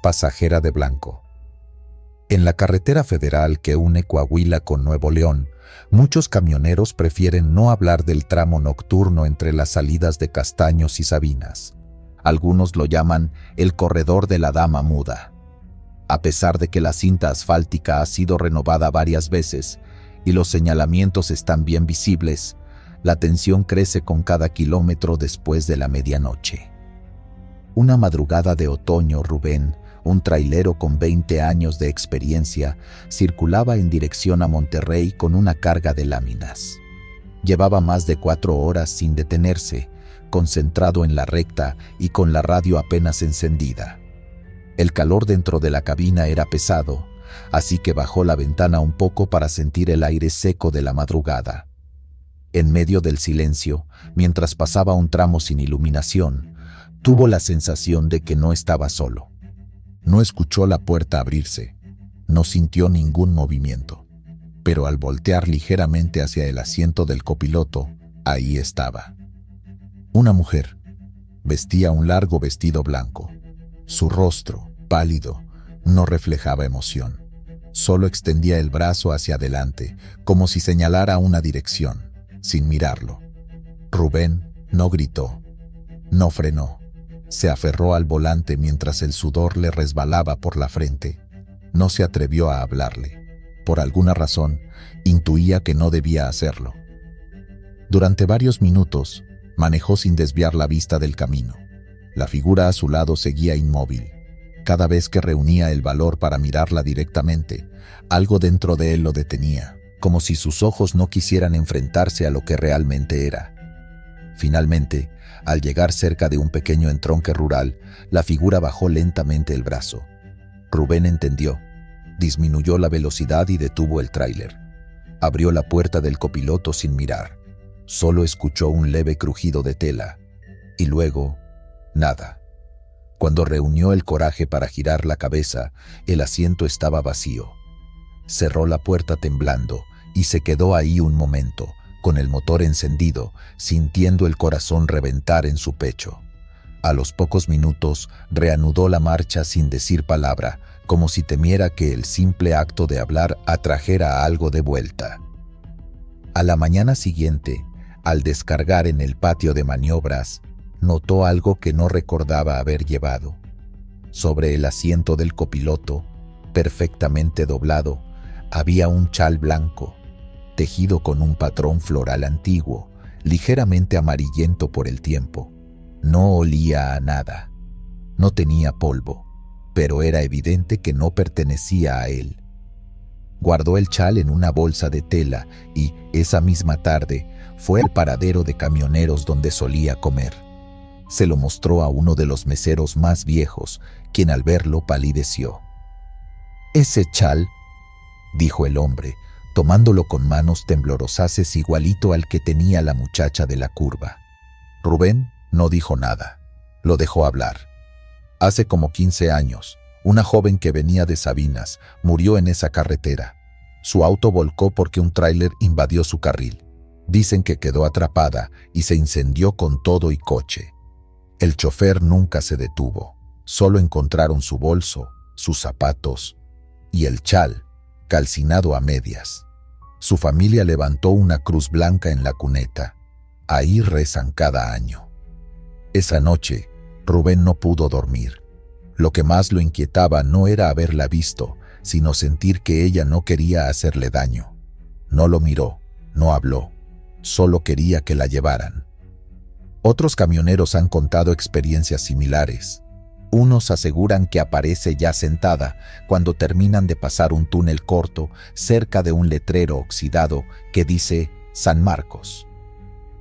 Pasajera de blanco. En la carretera federal que une Coahuila con Nuevo León, muchos camioneros prefieren no hablar del tramo nocturno entre las salidas de Castaños y Sabinas. Algunos lo llaman el corredor de la dama muda. A pesar de que la cinta asfáltica ha sido renovada varias veces y los señalamientos están bien visibles, la tensión crece con cada kilómetro después de la medianoche. Una madrugada de otoño, Rubén, un trailero con 20 años de experiencia, circulaba en dirección a Monterrey con una carga de láminas. Llevaba más de 4 horas sin detenerse, concentrado en la recta y con la radio apenas encendida. El calor dentro de la cabina era pesado, así que bajó la ventana un poco para sentir el aire seco de la madrugada. En medio del silencio, mientras pasaba un tramo sin iluminación, tuvo la sensación de que no estaba solo. No escuchó la puerta abrirse, no sintió ningún movimiento, pero al voltear ligeramente hacia el asiento del copiloto, ahí estaba. Una mujer. Vestía un largo vestido blanco. Su rostro, pálido, no reflejaba emoción. Solo extendía el brazo hacia adelante, como si señalara una dirección, sin mirarlo. Rubén no gritó, no frenó. Se aferró al volante mientras el sudor le resbalaba por la frente. No se atrevió a hablarle. Por alguna razón, intuía que no debía hacerlo. Durante varios minutos, manejó sin desviar la vista del camino. La figura a su lado seguía inmóvil. Cada vez que reunía el valor para mirarla directamente, algo dentro de él lo detenía, como si sus ojos no quisieran enfrentarse a lo que realmente era. Finalmente, al llegar cerca de un pequeño entronque rural, la figura bajó lentamente el brazo. Rubén entendió. Disminuyó la velocidad y detuvo el tráiler. Abrió la puerta del copiloto sin mirar. Solo escuchó un leve crujido de tela. Y luego, nada. Cuando reunió el coraje para girar la cabeza, el asiento estaba vacío. Cerró la puerta temblando y se quedó ahí un momento, con el motor encendido, sintiendo el corazón reventar en su pecho. A los pocos minutos reanudó la marcha sin decir palabra, como si temiera que el simple acto de hablar atrajera algo de vuelta. A la mañana siguiente, al descargar en el patio de maniobras, notó algo que no recordaba haber llevado. Sobre el asiento del copiloto, perfectamente doblado, había un chal blanco, tejido con un patrón floral antiguo, ligeramente amarillento por el tiempo. No olía a nada. No tenía polvo, pero era evidente que no pertenecía a él. Guardó el chal en una bolsa de tela y, esa misma tarde, fue al paradero de camioneros donde solía comer. Se lo mostró a uno de los meseros más viejos, quien al verlo palideció. «Ese chal», dijo el hombre, tomándolo con manos temblorosas igualito al que tenía la muchacha de la curva. Rubén no dijo nada. Lo dejó hablar. Hace como 15 años, una joven que venía de Sabinas murió en esa carretera. Su auto volcó porque un tráiler invadió su carril. Dicen que quedó atrapada y se incendió con todo y coche. El chofer nunca se detuvo. Solo encontraron su bolso, sus zapatos y el chal, calcinado a medias. Su familia levantó una cruz blanca en la cuneta. Ahí rezan cada año. Esa noche, Rubén no pudo dormir. Lo que más lo inquietaba no era haberla visto, sino sentir que ella no quería hacerle daño. No lo miró, no habló, solo quería que la llevaran. Otros camioneros han contado experiencias similares. Unos aseguran que aparece ya sentada cuando terminan de pasar un túnel corto cerca de un letrero oxidado que dice San Marcos.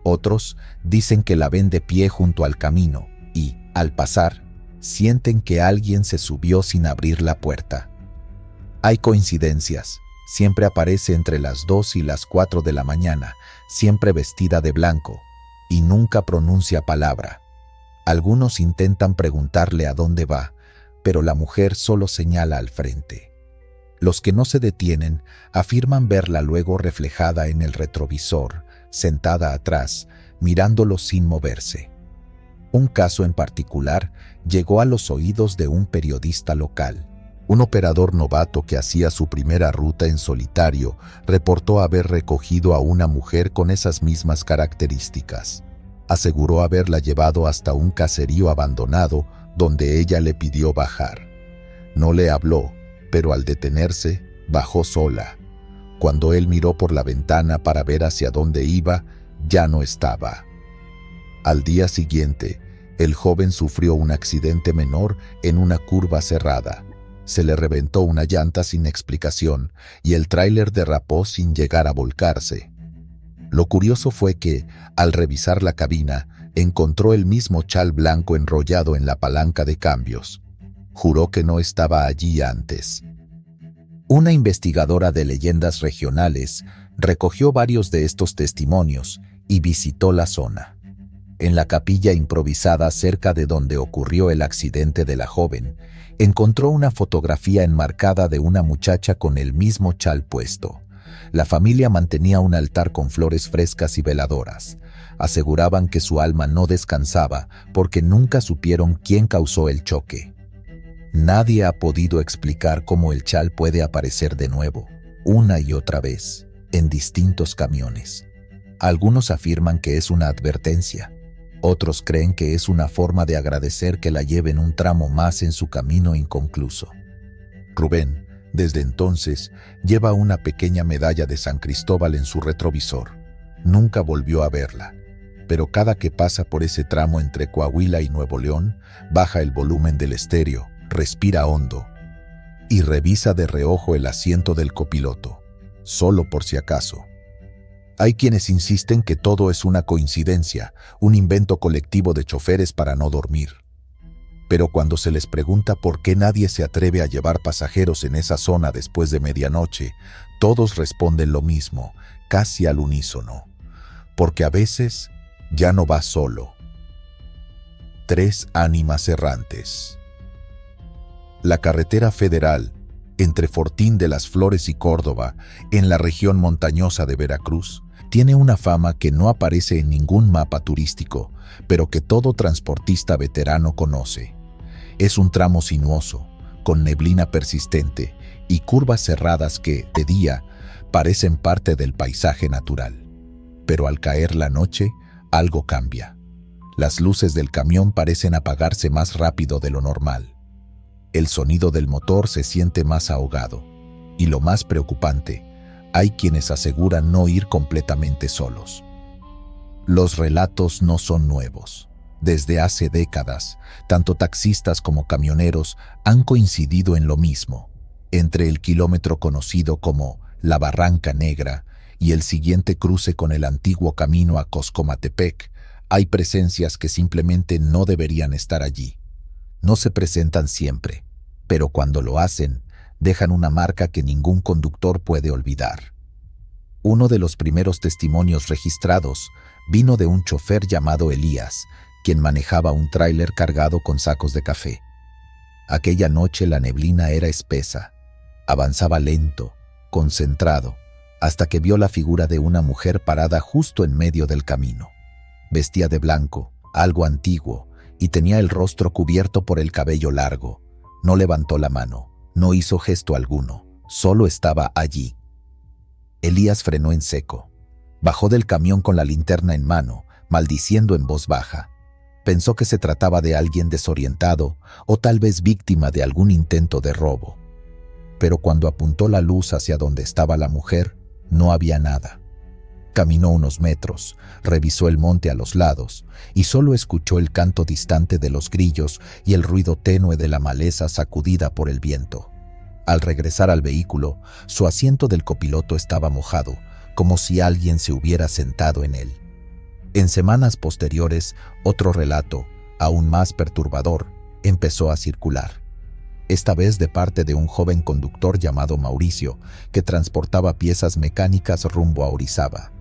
Otros dicen que la ven de pie junto al camino y, al pasar, sienten que alguien se subió sin abrir la puerta. Hay coincidencias. Siempre aparece entre las 2 y las 4 de la mañana, siempre vestida de blanco, y nunca pronuncia palabra. Algunos intentan preguntarle a dónde va, pero la mujer solo señala al frente. Los que no se detienen afirman verla luego reflejada en el retrovisor, sentada atrás, mirándolo sin moverse. Un caso en particular llegó a los oídos de un periodista local. Un operador novato que hacía su primera ruta en solitario reportó haber recogido a una mujer con esas mismas características. Aseguró haberla llevado hasta un caserío abandonado donde ella le pidió bajar. No le habló, pero al detenerse, bajó sola. Cuando él miró por la ventana para ver hacia dónde iba, ya no estaba. Al día siguiente, el joven sufrió un accidente menor en una curva cerrada. Se le reventó una llanta sin explicación y el tráiler derrapó sin llegar a volcarse. Lo curioso fue que, al revisar la cabina, encontró el mismo chal blanco enrollado en la palanca de cambios. Juró que no estaba allí antes. Una investigadora de leyendas regionales recogió varios de estos testimonios y visitó la zona. En la capilla improvisada cerca de donde ocurrió el accidente de la joven, encontró una fotografía enmarcada de una muchacha con el mismo chal puesto. La familia mantenía un altar con flores frescas y veladoras. Aseguraban que su alma no descansaba porque nunca supieron quién causó el choque. Nadie ha podido explicar cómo el chal puede aparecer de nuevo, una y otra vez, en distintos camiones. Algunos afirman que es una advertencia. Otros creen que es una forma de agradecer que la lleven un tramo más en su camino inconcluso. Rubén, desde entonces, lleva una pequeña medalla de San Cristóbal en su retrovisor. Nunca volvió a verla, pero cada que pasa por ese tramo entre Coahuila y Nuevo León, baja el volumen del estéreo, respira hondo y revisa de reojo el asiento del copiloto, solo por si acaso. Hay quienes insisten que todo es una coincidencia, un invento colectivo de choferes para no dormir. Pero cuando se les pregunta por qué nadie se atreve a llevar pasajeros en esa zona después de medianoche, todos responden lo mismo, casi al unísono. Porque a veces ya no va solo. 3 ánimas errantes. La carretera federal, entre Fortín de las Flores y Córdoba, en la región montañosa de Veracruz, tiene una fama que no aparece en ningún mapa turístico, pero que todo transportista veterano conoce. Es un tramo sinuoso, con neblina persistente y curvas cerradas que, de día, parecen parte del paisaje natural. Pero al caer la noche, algo cambia. Las luces del camión parecen apagarse más rápido de lo normal. El sonido del motor se siente más ahogado. Y lo más preocupante, hay quienes aseguran no ir completamente solos. Los relatos no son nuevos. Desde hace décadas, tanto taxistas como camioneros han coincidido en lo mismo. Entre el kilómetro conocido como La Barranca Negra y el siguiente cruce con el antiguo camino a Coscomatepec, hay presencias que simplemente no deberían estar allí. No se presentan siempre, pero cuando lo hacen, dejan una marca que ningún conductor puede olvidar. Uno de los primeros testimonios registrados vino de un chofer llamado Elías, quien manejaba un tráiler cargado con sacos de café. Aquella noche la neblina era espesa. Avanzaba lento, concentrado, hasta que vio la figura de una mujer parada justo en medio del camino. Vestía de blanco, algo antiguo, y tenía el rostro cubierto por el cabello largo. No levantó la mano, no hizo gesto alguno, solo estaba allí. Elías frenó en seco. Bajó del camión con la linterna en mano, maldiciendo en voz baja. Pensó que se trataba de alguien desorientado o tal vez víctima de algún intento de robo. Pero cuando apuntó la luz hacia donde estaba la mujer, no había nada. Caminó unos metros, revisó el monte a los lados y solo escuchó el canto distante de los grillos y el ruido tenue de la maleza sacudida por el viento. Al regresar al vehículo, su asiento del copiloto estaba mojado, como si alguien se hubiera sentado en él. En semanas posteriores, otro relato, aún más perturbador, empezó a circular. Esta vez de parte de un joven conductor llamado Mauricio, que transportaba piezas mecánicas rumbo a Orizaba.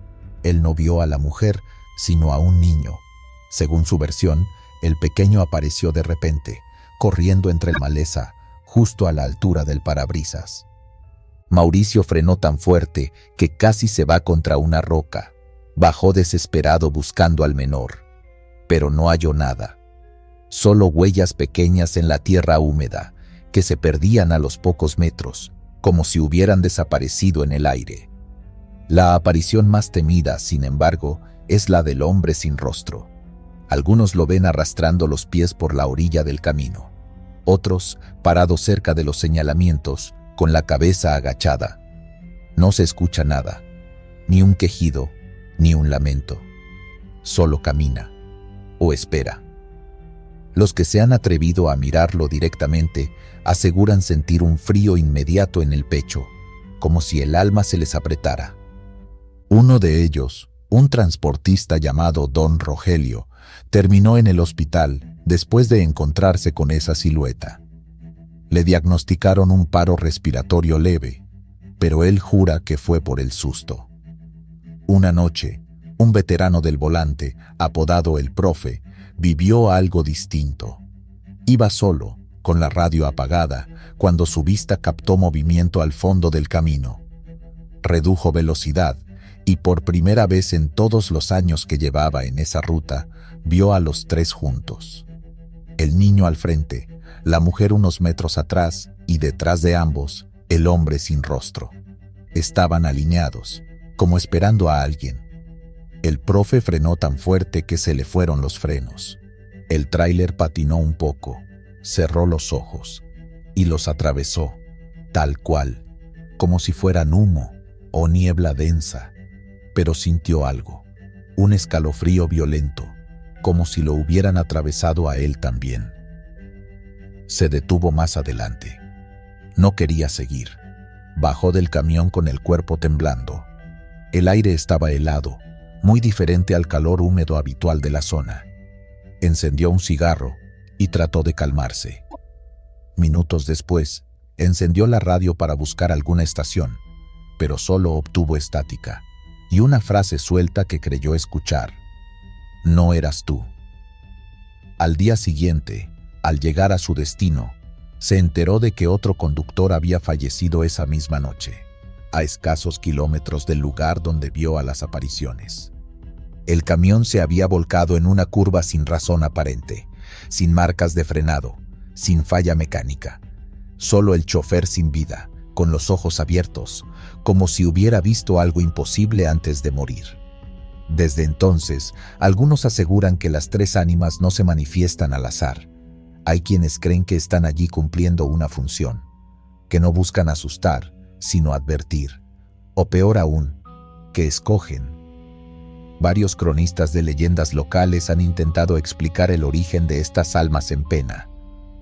Él no vio a la mujer, sino a un niño. Según su versión, el pequeño apareció de repente, corriendo entre la maleza, justo a la altura del parabrisas. Mauricio frenó tan fuerte que casi se va contra una roca. Bajó desesperado buscando al menor, pero no halló nada. Solo huellas pequeñas en la tierra húmeda, que se perdían a los pocos metros, como si hubieran desaparecido en el aire. La aparición más temida, sin embargo, es la del hombre sin rostro. Algunos lo ven arrastrando los pies por la orilla del camino. Otros, parados cerca de los señalamientos, con la cabeza agachada. No se escucha nada, ni un quejido, ni un lamento. Solo camina, o espera. Los que se han atrevido a mirarlo directamente aseguran sentir un frío inmediato en el pecho, como si el alma se les apretara. Uno de ellos, un transportista llamado Don Rogelio, terminó en el hospital después de encontrarse con esa silueta. Le diagnosticaron un paro respiratorio leve, pero él jura que fue por el susto. Una noche, un veterano del volante, apodado el Profe, vivió algo distinto. Iba solo, con la radio apagada, cuando su vista captó movimiento al fondo del camino. Redujo velocidad y por primera vez en todos los años que llevaba en esa ruta, vio a los tres juntos. El niño al frente, la mujer unos metros atrás y detrás de ambos, el hombre sin rostro. Estaban alineados, como esperando a alguien. El Profe frenó tan fuerte que se le fueron los frenos. El tráiler patinó un poco, cerró los ojos y los atravesó, tal cual, como si fueran humo o niebla densa. Pero sintió algo, un escalofrío violento, como si lo hubieran atravesado a él también. Se detuvo más adelante. No quería seguir. Bajó del camión con el cuerpo temblando. El aire estaba helado, muy diferente al calor húmedo habitual de la zona. Encendió un cigarro y trató de calmarse. Minutos después, encendió la radio para buscar alguna estación, pero solo obtuvo estática y una frase suelta que creyó escuchar: «No eras tú». Al día siguiente, al llegar a su destino, se enteró de que otro conductor había fallecido esa misma noche, a escasos kilómetros del lugar donde vio a las apariciones. El camión se había volcado en una curva sin razón aparente, sin marcas de frenado, sin falla mecánica. Solo el chofer sin vida, con los ojos abiertos, como si hubiera visto algo imposible antes de morir. Desde entonces, algunos aseguran que las tres ánimas no se manifiestan al azar. Hay quienes creen que están allí cumpliendo una función, que no buscan asustar, sino advertir, o peor aún, que escogen. Varios cronistas de leyendas locales han intentado explicar el origen de estas almas en pena.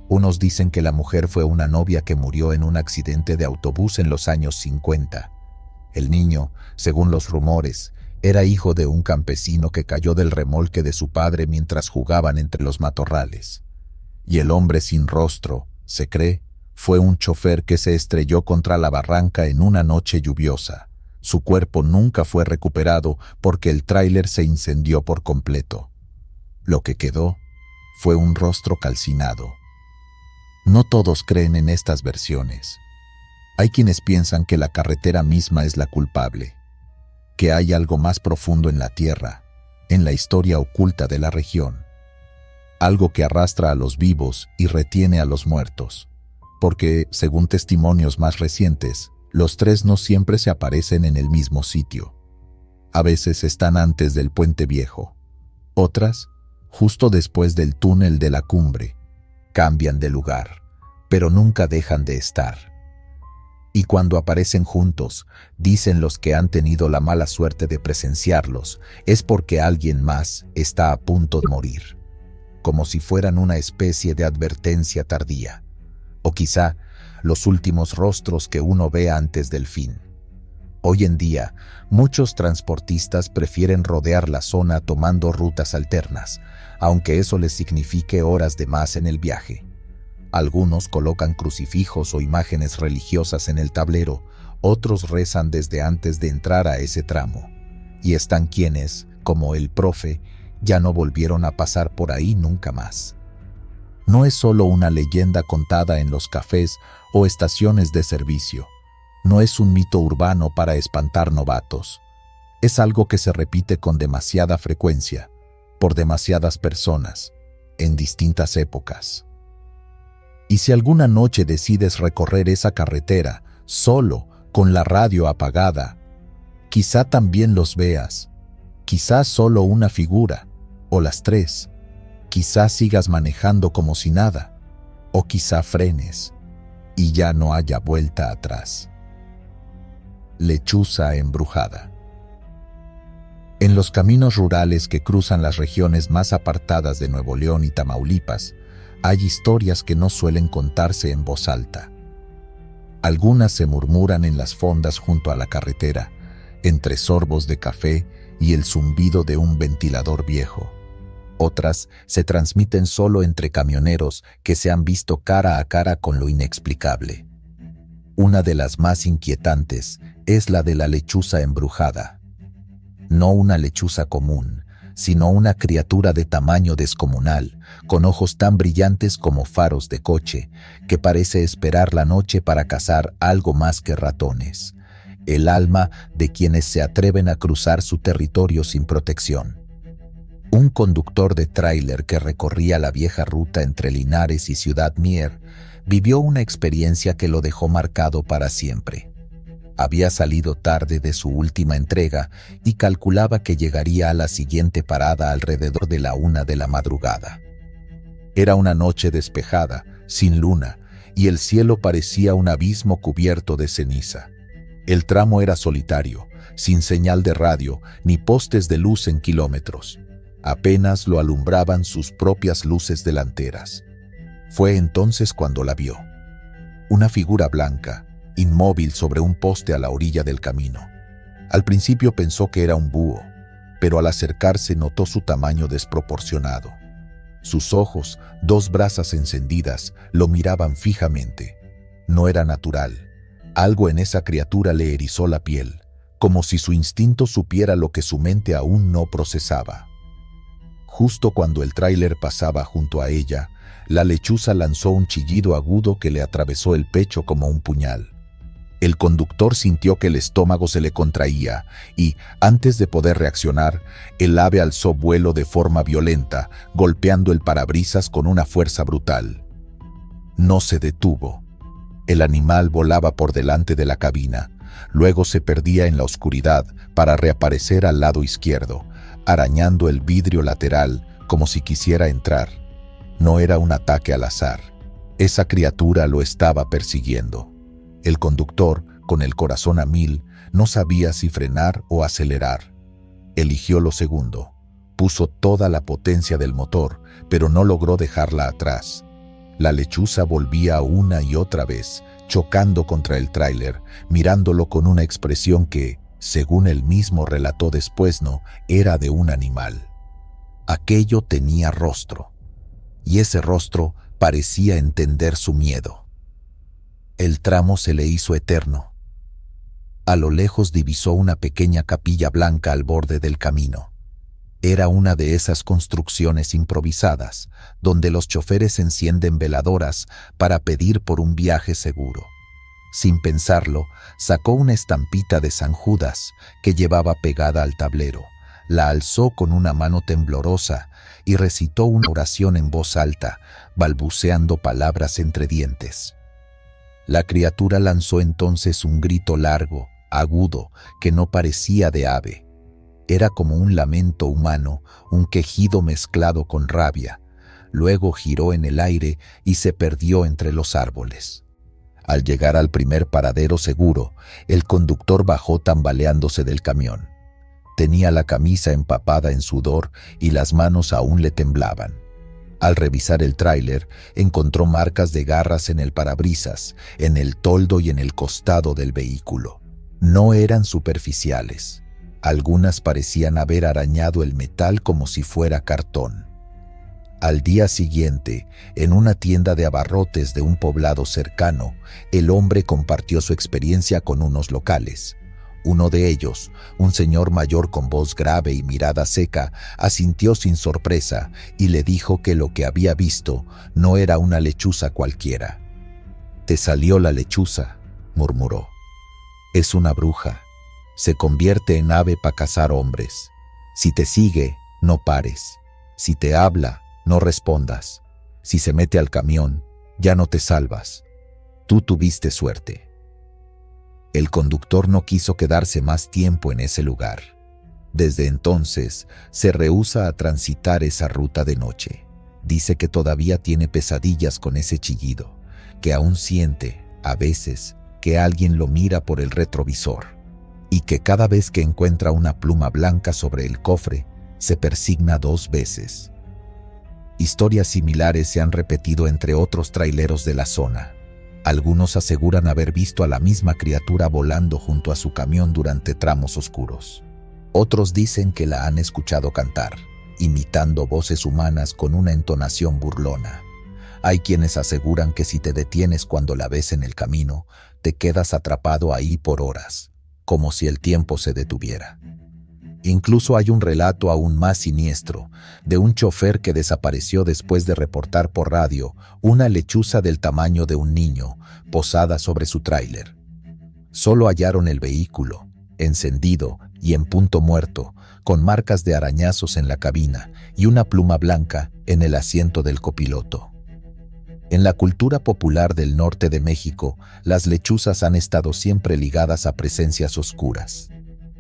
Unos dicen que la mujer fue una novia que murió en un accidente de autobús en los años 50. El niño, según los rumores, era hijo de un campesino que cayó del remolque de su padre mientras jugaban entre los matorrales. Y el hombre sin rostro, se cree, fue un chofer que se estrelló contra la barranca en una noche lluviosa. Su cuerpo nunca fue recuperado porque el tráiler se incendió por completo. Lo que quedó fue un rostro calcinado. No todos creen en estas versiones. Hay quienes piensan que la carretera misma es la culpable, que hay algo más profundo en la tierra, en la historia oculta de la región. Algo que arrastra a los vivos y retiene a los muertos. Porque, según testimonios más recientes, los tres no siempre se aparecen en el mismo sitio. A veces están antes del puente viejo. Otras, justo después del túnel de la cumbre. Cambian de lugar, pero nunca dejan de estar. Y cuando aparecen juntos, dicen los que han tenido la mala suerte de presenciarlos, es porque alguien más está a punto de morir, como si fueran una especie de advertencia tardía, o quizá los últimos rostros que uno ve antes del fin. Hoy en día, muchos transportistas prefieren rodear la zona tomando rutas alternas, aunque eso les signifique horas de más en el viaje. Algunos colocan crucifijos o imágenes religiosas en el tablero, otros rezan desde antes de entrar a ese tramo. Y están quienes, como el profe, ya no volvieron a pasar por ahí nunca más. No es solo una leyenda contada en los cafés o estaciones de servicio. No es un mito urbano para espantar novatos. Es algo que se repite con demasiada frecuencia, por demasiadas personas, en distintas épocas. Y si alguna noche decides recorrer esa carretera, solo, con la radio apagada, quizá también los veas, quizá solo una figura, o las tres, quizá sigas manejando como si nada, o quizá frenes, y ya no haya vuelta atrás. Lechuza embrujada. En los caminos rurales que cruzan las regiones más apartadas de Nuevo León y Tamaulipas, hay historias que no suelen contarse en voz alta. Algunas se murmuran en las fondas junto a la carretera, entre sorbos de café y el zumbido de un ventilador viejo. Otras se transmiten solo entre camioneros que se han visto cara a cara con lo inexplicable. Una de las más inquietantes es la de la lechuza embrujada. No una lechuza común, sino una criatura de tamaño descomunal, con ojos tan brillantes como faros de coche, que parece esperar la noche para cazar algo más que ratones. El alma de quienes se atreven a cruzar su territorio sin protección. Un conductor de tráiler que recorría la vieja ruta entre Linares y Ciudad Mier vivió una experiencia que lo dejó marcado para siempre. Había salido tarde de su última entrega y calculaba que llegaría a la siguiente parada alrededor de la 1 de la madrugada. Era una noche despejada, sin luna, y el cielo parecía un abismo cubierto de ceniza. El tramo era solitario, sin señal de radio ni postes de luz en kilómetros. Apenas lo alumbraban sus propias luces delanteras. Fue entonces cuando la vio. Una figura blanca, inmóvil sobre un poste a la orilla del camino. Al principio pensó que era un búho, pero al acercarse notó su tamaño desproporcionado. Sus ojos, 2 brasas encendidas, lo miraban fijamente. No era natural. Algo en esa criatura le erizó la piel, como si su instinto supiera lo que su mente aún no procesaba. Justo cuando el tráiler pasaba junto a ella, la lechuza lanzó un chillido agudo que le atravesó el pecho como un puñal. El conductor sintió que el estómago se le contraía y, antes de poder reaccionar, el ave alzó vuelo de forma violenta, golpeando el parabrisas con una fuerza brutal. No se detuvo. El animal volaba por delante de la cabina, luego se perdía en la oscuridad para reaparecer al lado izquierdo, arañando el vidrio lateral como si quisiera entrar. No era un ataque al azar. Esa criatura lo estaba persiguiendo. El conductor, con el corazón a mil, no sabía si frenar o acelerar. Eligió lo segundo. Puso toda la potencia del motor, pero no logró dejarla atrás. La lechuza volvía una y otra vez, chocando contra el tráiler, mirándolo con una expresión que, según él mismo relató después, no era de un animal. Aquello tenía rostro, y ese rostro parecía entender su miedo. El tramo se le hizo eterno. A lo lejos divisó una pequeña capilla blanca al borde del camino. Era una de esas construcciones improvisadas, donde los choferes encienden veladoras para pedir por un viaje seguro. Sin pensarlo, sacó una estampita de San Judas que llevaba pegada al tablero, la alzó con una mano temblorosa y recitó una oración en voz alta, balbuceando palabras entre dientes. La criatura lanzó entonces un grito largo, agudo, que no parecía de ave. Era como un lamento humano, un quejido mezclado con rabia. Luego giró en el aire y se perdió entre los árboles. Al llegar al primer paradero seguro, el conductor bajó tambaleándose del camión. Tenía la camisa empapada en sudor y las manos aún le temblaban. Al revisar el tráiler, encontró marcas de garras en el parabrisas, en el toldo y en el costado del vehículo. No eran superficiales. Algunas parecían haber arañado el metal como si fuera cartón. Al día siguiente, en una tienda de abarrotes de un poblado cercano, el hombre compartió su experiencia con unos locales. Uno de ellos, un señor mayor con voz grave y mirada seca, asintió sin sorpresa y le dijo que lo que había visto no era una lechuza cualquiera. «Te salió la lechuza», murmuró. «Es una bruja. Se convierte en ave para cazar hombres. Si te sigue, no pares. Si te habla, no respondas. Si se mete al camión, ya no te salvas. Tú tuviste suerte». El conductor no quiso quedarse más tiempo en ese lugar. Desde entonces, se rehúsa a transitar esa ruta de noche. Dice que todavía tiene pesadillas con ese chillido, que aún siente, a veces, que alguien lo mira por el retrovisor, y que cada vez que encuentra una pluma blanca sobre el cofre, se persigna 2 veces. Historias similares se han repetido entre otros traileros de la zona. Algunos aseguran haber visto a la misma criatura volando junto a su camión durante tramos oscuros. Otros dicen que la han escuchado cantar, imitando voces humanas con una entonación burlona. Hay quienes aseguran que si te detienes cuando la ves en el camino, te quedas atrapado ahí por horas, como si el tiempo se detuviera. Incluso hay un relato aún más siniestro, de un chofer que desapareció después de reportar por radio una lechuza del tamaño de un niño, posada sobre su tráiler. Solo hallaron el vehículo, encendido y en punto muerto, con marcas de arañazos en la cabina y una pluma blanca en el asiento del copiloto. En la cultura popular del norte de México, las lechuzas han estado siempre ligadas a presencias oscuras.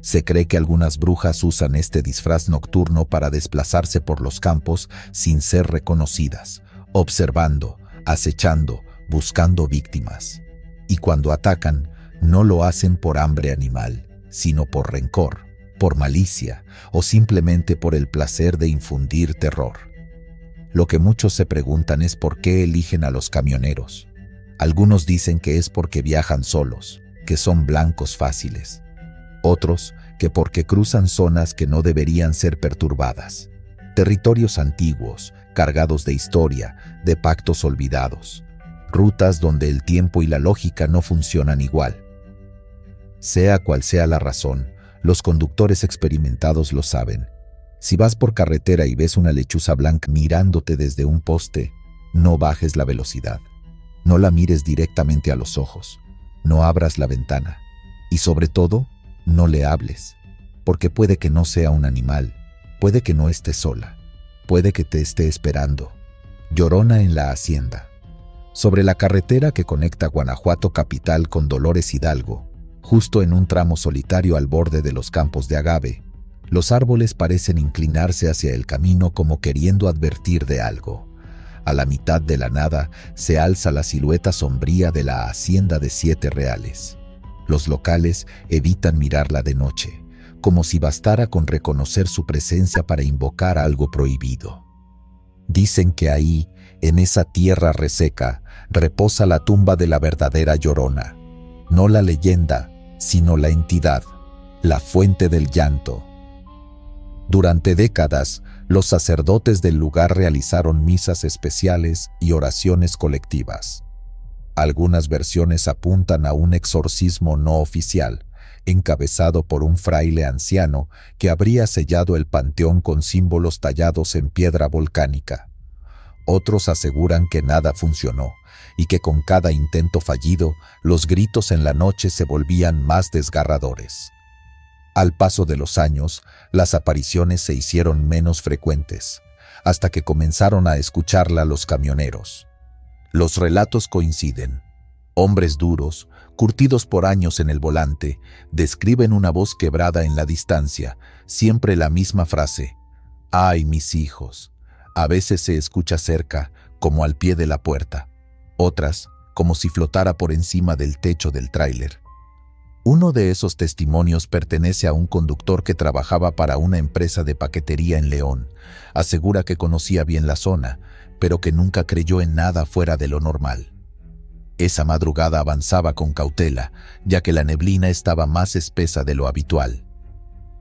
Se cree que algunas brujas usan este disfraz nocturno para desplazarse por los campos sin ser reconocidas, observando, acechando, buscando víctimas. Y cuando atacan, no lo hacen por hambre animal, sino por rencor, por malicia o simplemente por el placer de infundir terror. Lo que muchos se preguntan es por qué eligen a los camioneros. Algunos dicen que es porque viajan solos, que son blancos fáciles. Otros, que porque cruzan zonas que no deberían ser perturbadas. Territorios antiguos, cargados de historia, de pactos olvidados. Rutas donde el tiempo y la lógica no funcionan igual. Sea cual sea la razón, los conductores experimentados lo saben. Si vas por carretera y ves una lechuza blanca mirándote desde un poste, no bajes la velocidad. No la mires directamente a los ojos. No abras la ventana. Y sobre todo, no le hables, porque puede que no sea un animal, puede que no esté sola, puede que te esté esperando. Llorona en la Hacienda. Sobre la carretera que conecta Guanajuato capital con Dolores Hidalgo, justo en un tramo solitario al borde de los campos de agave, Los árboles parecen inclinarse hacia el camino como queriendo advertir de algo. A la mitad de la nada se alza la silueta sombría de la hacienda de 7 reales. Los locales evitan mirarla de noche, como si bastara con reconocer su presencia para invocar algo prohibido. Dicen que ahí, en esa tierra reseca, reposa la tumba de la verdadera Llorona. No la leyenda, sino la entidad, la fuente del llanto. Durante décadas, los sacerdotes del lugar realizaron misas especiales y oraciones colectivas. Algunas versiones apuntan a un exorcismo no oficial, encabezado por un fraile anciano que habría sellado el panteón con símbolos tallados en piedra volcánica. Otros aseguran que nada funcionó y que con cada intento fallido, los gritos en la noche se volvían más desgarradores. Al paso de los años, las apariciones se hicieron menos frecuentes, hasta que comenzaron a escucharla los camioneros. Los relatos coinciden. Hombres duros, curtidos por años en el volante, describen una voz quebrada en la distancia, siempre la misma frase: «¡Ay, mis hijos!». A veces se escucha cerca, como al pie de la puerta. Otras, como si flotara por encima del techo del tráiler. Uno de esos testimonios pertenece a un conductor que trabajaba para una empresa de paquetería en León. Asegura que conocía bien la zona, pero que nunca creyó en nada fuera de lo normal. Esa madrugada avanzaba con cautela, ya que la neblina estaba más espesa de lo habitual.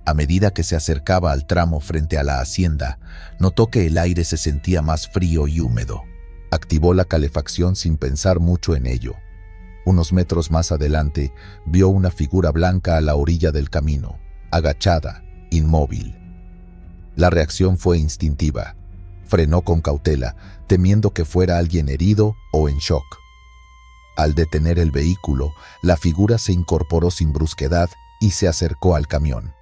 A medida que se acercaba al tramo frente a la hacienda, notó que el aire se sentía más frío y húmedo. Activó la calefacción sin pensar mucho en ello. Unos metros más adelante, vio una figura blanca a la orilla del camino, agachada, inmóvil. La reacción fue instintiva. Frenó con cautela, temiendo que fuera alguien herido o en shock. Al detener el vehículo, la figura se incorporó sin brusquedad y se acercó al camión.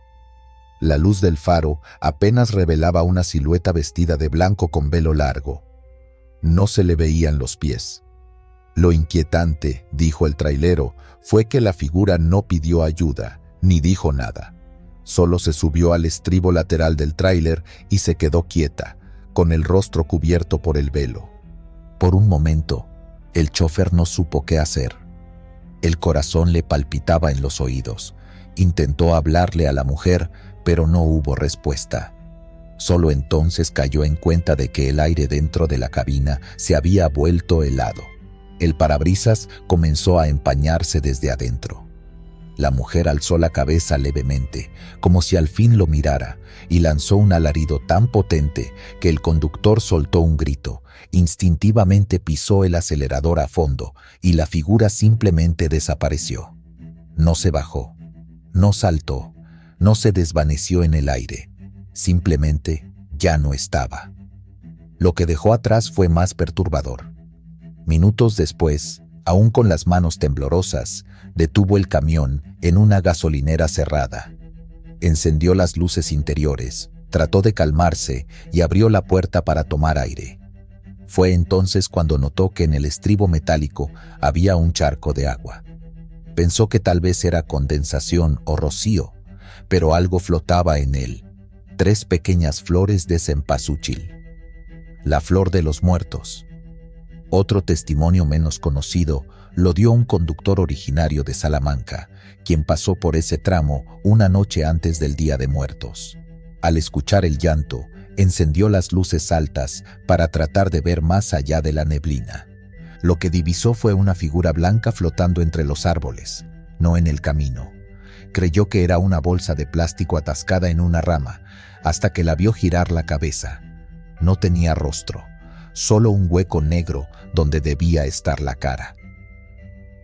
La luz del faro apenas revelaba una silueta vestida de blanco con velo largo. No se le veían los pies. Lo inquietante, dijo el trailero, fue que la figura no pidió ayuda, ni dijo nada. Solo se subió al estribo lateral del tráiler y se quedó quieta, con el rostro cubierto por el velo. Por un momento, el chofer no supo qué hacer. El corazón le palpitaba en los oídos. Intentó hablarle a la mujer, pero no hubo respuesta. Solo entonces cayó en cuenta de que el aire dentro de la cabina se había vuelto helado. El parabrisas comenzó a empañarse desde adentro. La mujer alzó la cabeza levemente, como si al fin lo mirara, y lanzó un alarido tan potente que el conductor soltó un grito. Instintivamente pisó el acelerador a fondo y la figura simplemente desapareció. No se bajó, no saltó, no se desvaneció en el aire. Simplemente ya no estaba. Lo que dejó atrás fue más perturbador. Minutos después, aún con las manos temblorosas, detuvo el camión en una gasolinera cerrada. Encendió las luces interiores, trató de calmarse y abrió la puerta para tomar aire. Fue entonces cuando notó que en el estribo metálico había un charco de agua. Pensó que tal vez era condensación o rocío, pero algo flotaba en él. 3 pequeñas flores de cempasúchil. La flor de los muertos. Otro testimonio menos conocido lo dio un conductor originario de Salamanca, quien pasó por ese tramo una noche antes del Día de Muertos. Al escuchar el llanto, encendió las luces altas para tratar de ver más allá de la neblina. Lo que divisó fue una figura blanca flotando entre los árboles, no en el camino. Creyó que era una bolsa de plástico atascada en una rama, hasta que la vio girar la cabeza. No tenía rostro, solo un hueco negro donde debía estar la cara.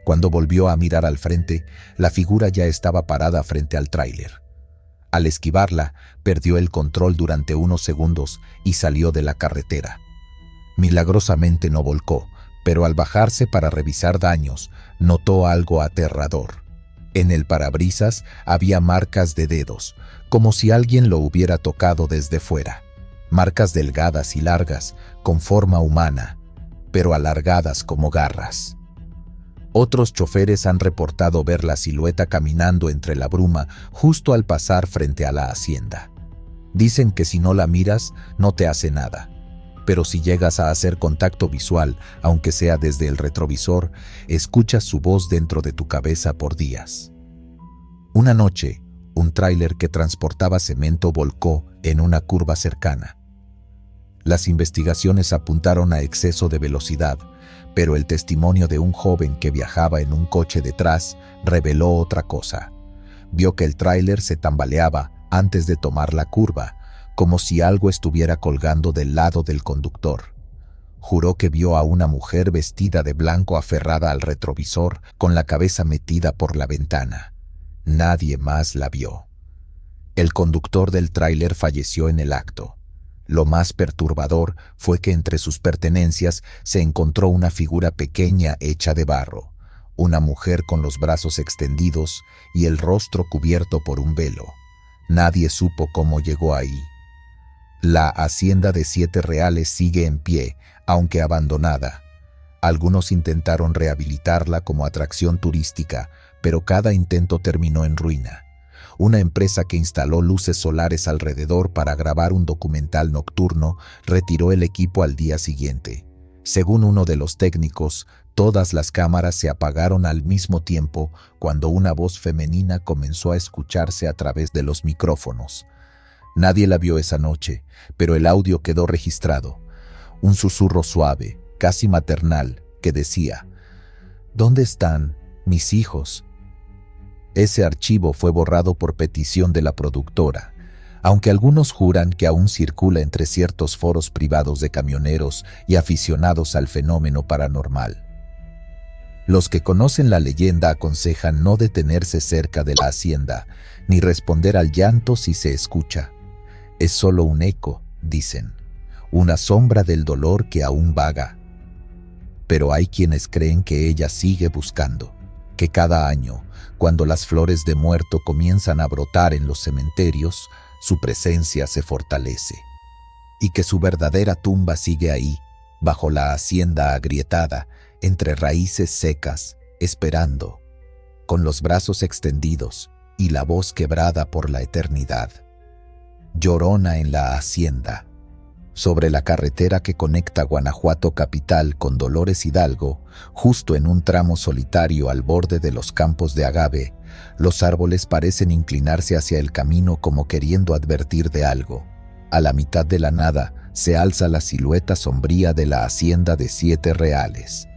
Cuando volvió a mirar al frente, la figura ya estaba parada frente al tráiler. Al esquivarla, perdió el control durante unos segundos y salió de la carretera. Milagrosamente no volcó, pero al bajarse para revisar daños, notó algo aterrador. En el parabrisas había marcas de dedos, como si alguien lo hubiera tocado desde fuera. Marcas delgadas y largas, con forma humana, pero alargadas como garras. Otros choferes han reportado ver la silueta caminando entre la bruma justo al pasar frente a la hacienda. Dicen que si no la miras, no te hace nada. Pero si llegas a hacer contacto visual, aunque sea desde el retrovisor, escuchas su voz dentro de tu cabeza por días. Una noche, un tráiler que transportaba cemento volcó en una curva cercana. Las investigaciones apuntaron a exceso de velocidad, pero el testimonio de un joven que viajaba en un coche detrás reveló otra cosa. Vio que el tráiler se tambaleaba antes de tomar la curva, como si algo estuviera colgando del lado del conductor. Juró que vio a una mujer vestida de blanco aferrada al retrovisor con la cabeza metida por la ventana. Nadie más la vio. El conductor del tráiler falleció en el acto. Lo más perturbador fue que entre sus pertenencias se encontró una figura pequeña hecha de barro, una mujer con los brazos extendidos y el rostro cubierto por un velo. Nadie supo cómo llegó ahí. La hacienda de 7 Reales sigue en pie, aunque abandonada. Algunos intentaron rehabilitarla como atracción turística, pero cada intento terminó en ruina. Una empresa que instaló luces solares alrededor para grabar un documental nocturno retiró el equipo al día siguiente. Según uno de los técnicos, todas las cámaras se apagaron al mismo tiempo cuando una voz femenina comenzó a escucharse a través de los micrófonos. Nadie la vio esa noche, pero el audio quedó registrado. Un susurro suave, casi maternal, que decía: ¿Dónde están mis hijos? Ese archivo fue borrado por petición de la productora, aunque algunos juran que aún circula entre ciertos foros privados de camioneros y aficionados al fenómeno paranormal. Los que conocen la leyenda aconsejan no detenerse cerca de la hacienda, ni responder al llanto si se escucha. Es solo un eco, dicen, una sombra del dolor que aún vaga. Pero hay quienes creen que ella sigue buscando, que cada año, cuando las flores de muerto comienzan a brotar en los cementerios, su presencia se fortalece, y que su verdadera tumba sigue ahí, bajo la hacienda agrietada, entre raíces secas, esperando, con los brazos extendidos y la voz quebrada por la eternidad. Llorona en la hacienda. Sobre la carretera que conecta Guanajuato capital con Dolores Hidalgo, justo en un tramo solitario al borde de los campos de agave, los árboles parecen inclinarse hacia el camino como queriendo advertir de algo. A la mitad de la nada se alza la silueta sombría de la hacienda de 7 Reales.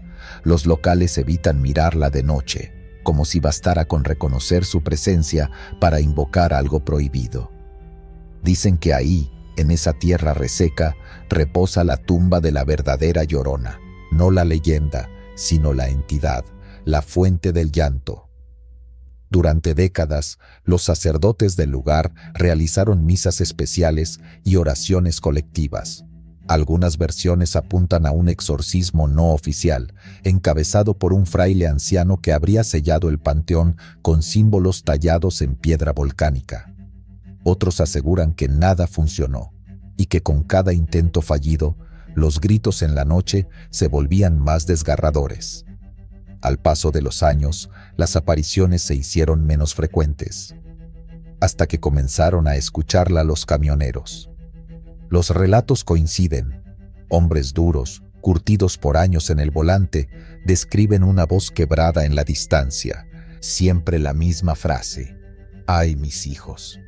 Los locales evitan mirarla de noche, como si bastara con reconocer su presencia para invocar algo prohibido. Dicen que ahí, en esa tierra reseca, reposa la tumba de la verdadera Llorona, no la leyenda, sino la entidad, la fuente del llanto. Durante décadas, los sacerdotes del lugar realizaron misas especiales y oraciones colectivas. Algunas versiones apuntan a un exorcismo no oficial, encabezado por un fraile anciano que habría sellado el panteón con símbolos tallados en piedra volcánica. Otros aseguran que nada funcionó y que con cada intento fallido, los gritos en la noche se volvían más desgarradores. Al paso de los años, las apariciones se hicieron menos frecuentes, hasta que comenzaron a escucharla los camioneros. Los relatos coinciden. Hombres duros, curtidos por años en el volante, describen una voz quebrada en la distancia, siempre la misma frase: «Ay, mis hijos».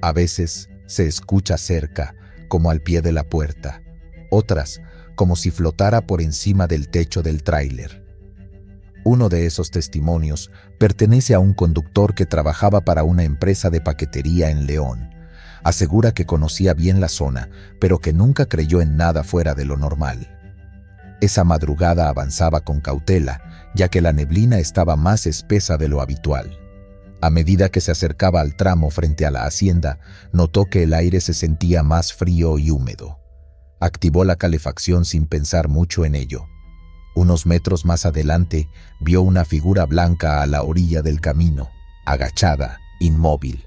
A veces se escucha cerca, como al pie de la puerta, otras como si flotara por encima del techo del tráiler. Uno de esos testimonios pertenece a un conductor que trabajaba para una empresa de paquetería en León. Asegura que conocía bien la zona, pero que nunca creyó en nada fuera de lo normal. Esa madrugada avanzaba con cautela, ya que la neblina estaba más espesa de lo habitual. A medida que se acercaba al tramo frente a la hacienda, notó que el aire se sentía más frío y húmedo. Activó la calefacción sin pensar mucho en ello. Unos metros más adelante, vio una figura blanca a la orilla del camino, agachada, inmóvil.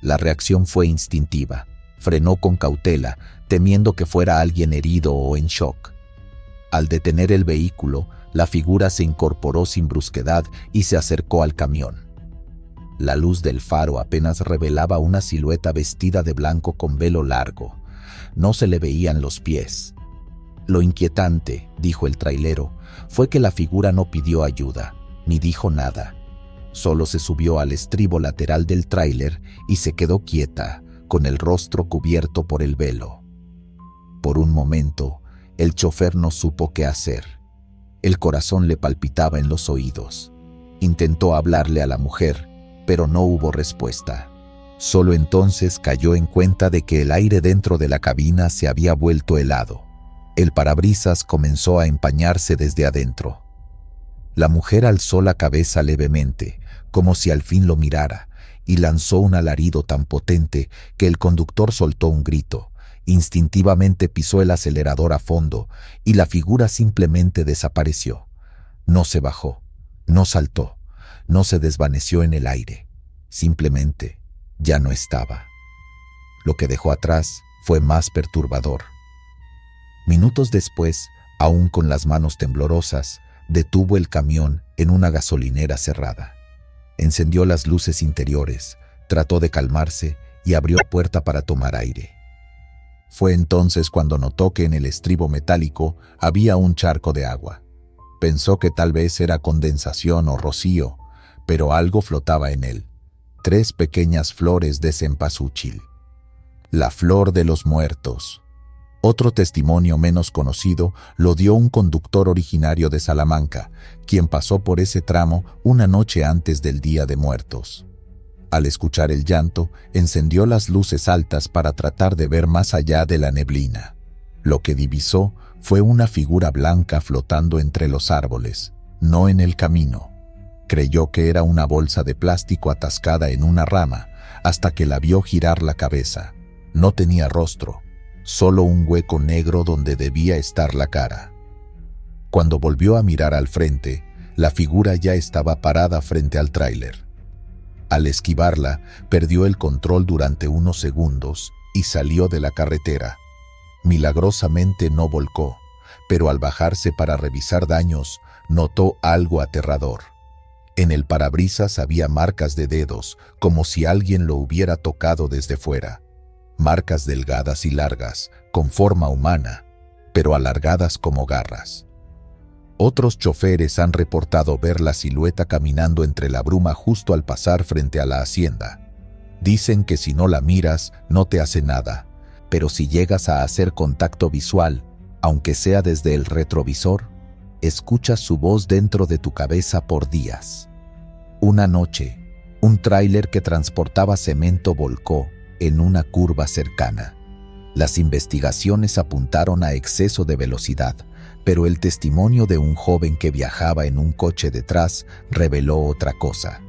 La reacción fue instintiva. Frenó con cautela, temiendo que fuera alguien herido o en shock. Al detener el vehículo, La figura se incorporó sin brusquedad y se acercó al camión. La luz del faro apenas revelaba una silueta vestida de blanco con velo largo. No se le veían los pies. Lo inquietante, dijo el trailero, fue que la figura no pidió ayuda, ni dijo nada. Solo se subió al estribo lateral del tráiler y se quedó quieta, con el rostro cubierto por el velo. Por un momento, el chofer no supo qué hacer. El corazón le palpitaba en los oídos. Intentó hablarle a la mujer, pero no hubo respuesta. Solo entonces cayó en cuenta de que el aire dentro de la cabina se había vuelto helado. El parabrisas comenzó a empañarse desde adentro. La mujer alzó la cabeza levemente, como si al fin lo mirara, y lanzó un alarido tan potente que el conductor soltó un grito. Instintivamente pisó el acelerador a fondo y la figura simplemente desapareció. No se bajó, no saltó, no se desvaneció en el aire. Simplemente ya no estaba. Lo que dejó atrás fue más perturbador. Minutos después, aún con las manos temblorosas, detuvo el camión en una gasolinera cerrada. Encendió las luces interiores, trató de calmarse y abrió la puerta para tomar aire. Fue entonces cuando notó que en el estribo metálico había un charco de agua. Pensó que tal vez era condensación o rocío, pero algo flotaba en él. 3 pequeñas flores de cempasúchil. La flor de los muertos. Otro testimonio menos conocido lo dio un conductor originario de Salamanca, quien pasó por ese tramo una noche antes del Día de Muertos. Al escuchar el llanto, encendió las luces altas para tratar de ver más allá de la neblina. Lo que divisó fue una figura blanca flotando entre los árboles, no en el camino. Creyó que era una bolsa de plástico atascada en una rama, hasta que la vio girar la cabeza. No tenía rostro, solo un hueco negro donde debía estar la cara. Cuando volvió a mirar al frente, la figura ya estaba parada frente al tráiler. Al esquivarla, perdió el control durante unos segundos y salió de la carretera. Milagrosamente no volcó, pero al bajarse para revisar daños, notó algo aterrador. En el parabrisas había marcas de dedos, como si alguien lo hubiera tocado desde fuera. Marcas delgadas y largas, con forma humana, pero alargadas como garras. Otros choferes han reportado ver la silueta caminando entre la bruma justo al pasar frente a la hacienda. Dicen que si no la miras, no te hace nada, pero si llegas a hacer contacto visual, aunque sea desde el retrovisor, escuchas su voz dentro de tu cabeza por días. Una noche, un tráiler que transportaba cemento volcó en una curva cercana. Las investigaciones apuntaron a exceso de velocidad, pero el testimonio de un joven que viajaba en un coche detrás reveló otra cosa.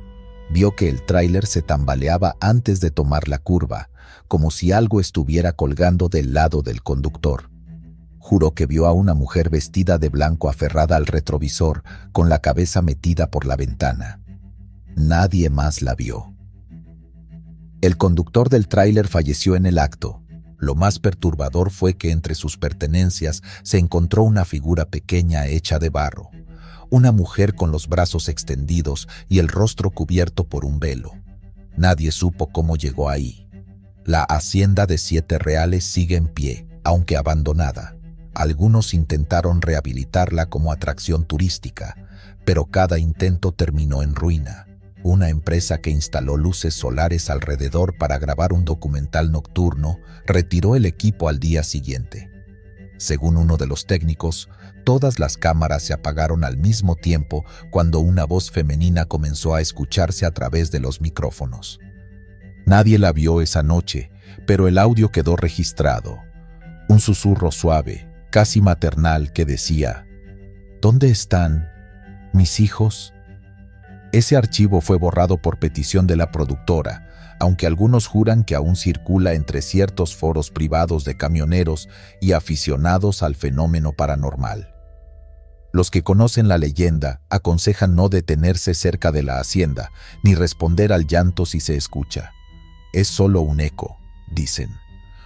Vio que el tráiler se tambaleaba antes de tomar la curva, como si algo estuviera colgando del lado del conductor. Juró que vio a una mujer vestida de blanco aferrada al retrovisor, con la cabeza metida por la ventana. Nadie más la vio. El conductor del tráiler falleció en el acto. Lo más perturbador fue que entre sus pertenencias se encontró una figura pequeña hecha de barro, una mujer con los brazos extendidos y el rostro cubierto por un velo. Nadie supo cómo llegó ahí. La hacienda de 7 Reales sigue en pie, aunque abandonada. Algunos intentaron rehabilitarla como atracción turística, pero cada intento terminó en ruina. Una empresa que instaló luces solares alrededor para grabar un documental nocturno retiró el equipo al día siguiente. Según uno de los técnicos, todas las cámaras se apagaron al mismo tiempo cuando una voz femenina comenzó a escucharse a través de los micrófonos. Nadie la vio esa noche, pero el audio quedó registrado. Un susurro suave, casi maternal, que decía: ¿Dónde están mis hijos? Ese archivo fue borrado por petición de la productora, aunque algunos juran que aún circula entre ciertos foros privados de camioneros y aficionados al fenómeno paranormal. Los que conocen la leyenda aconsejan no detenerse cerca de la hacienda, ni responder al llanto si se escucha. Es solo un eco, dicen,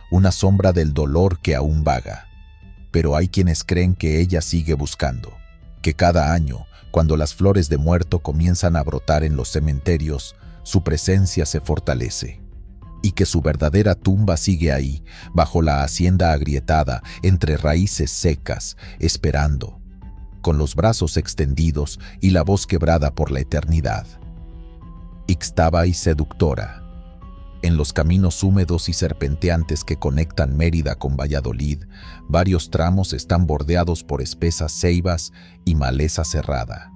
una sombra del dolor que aún vaga. Pero hay quienes creen que ella sigue buscando. que cada año, cuando las flores de muerto comienzan a brotar en los cementerios, su presencia se fortalece, y que su verdadera tumba sigue ahí, bajo la hacienda agrietada, entre raíces secas, esperando, con los brazos extendidos y la voz quebrada por la eternidad. Ixtabay seductora. En los caminos húmedos y serpenteantes que conectan Mérida con Valladolid, varios tramos están bordeados por espesas ceibas y maleza cerrada.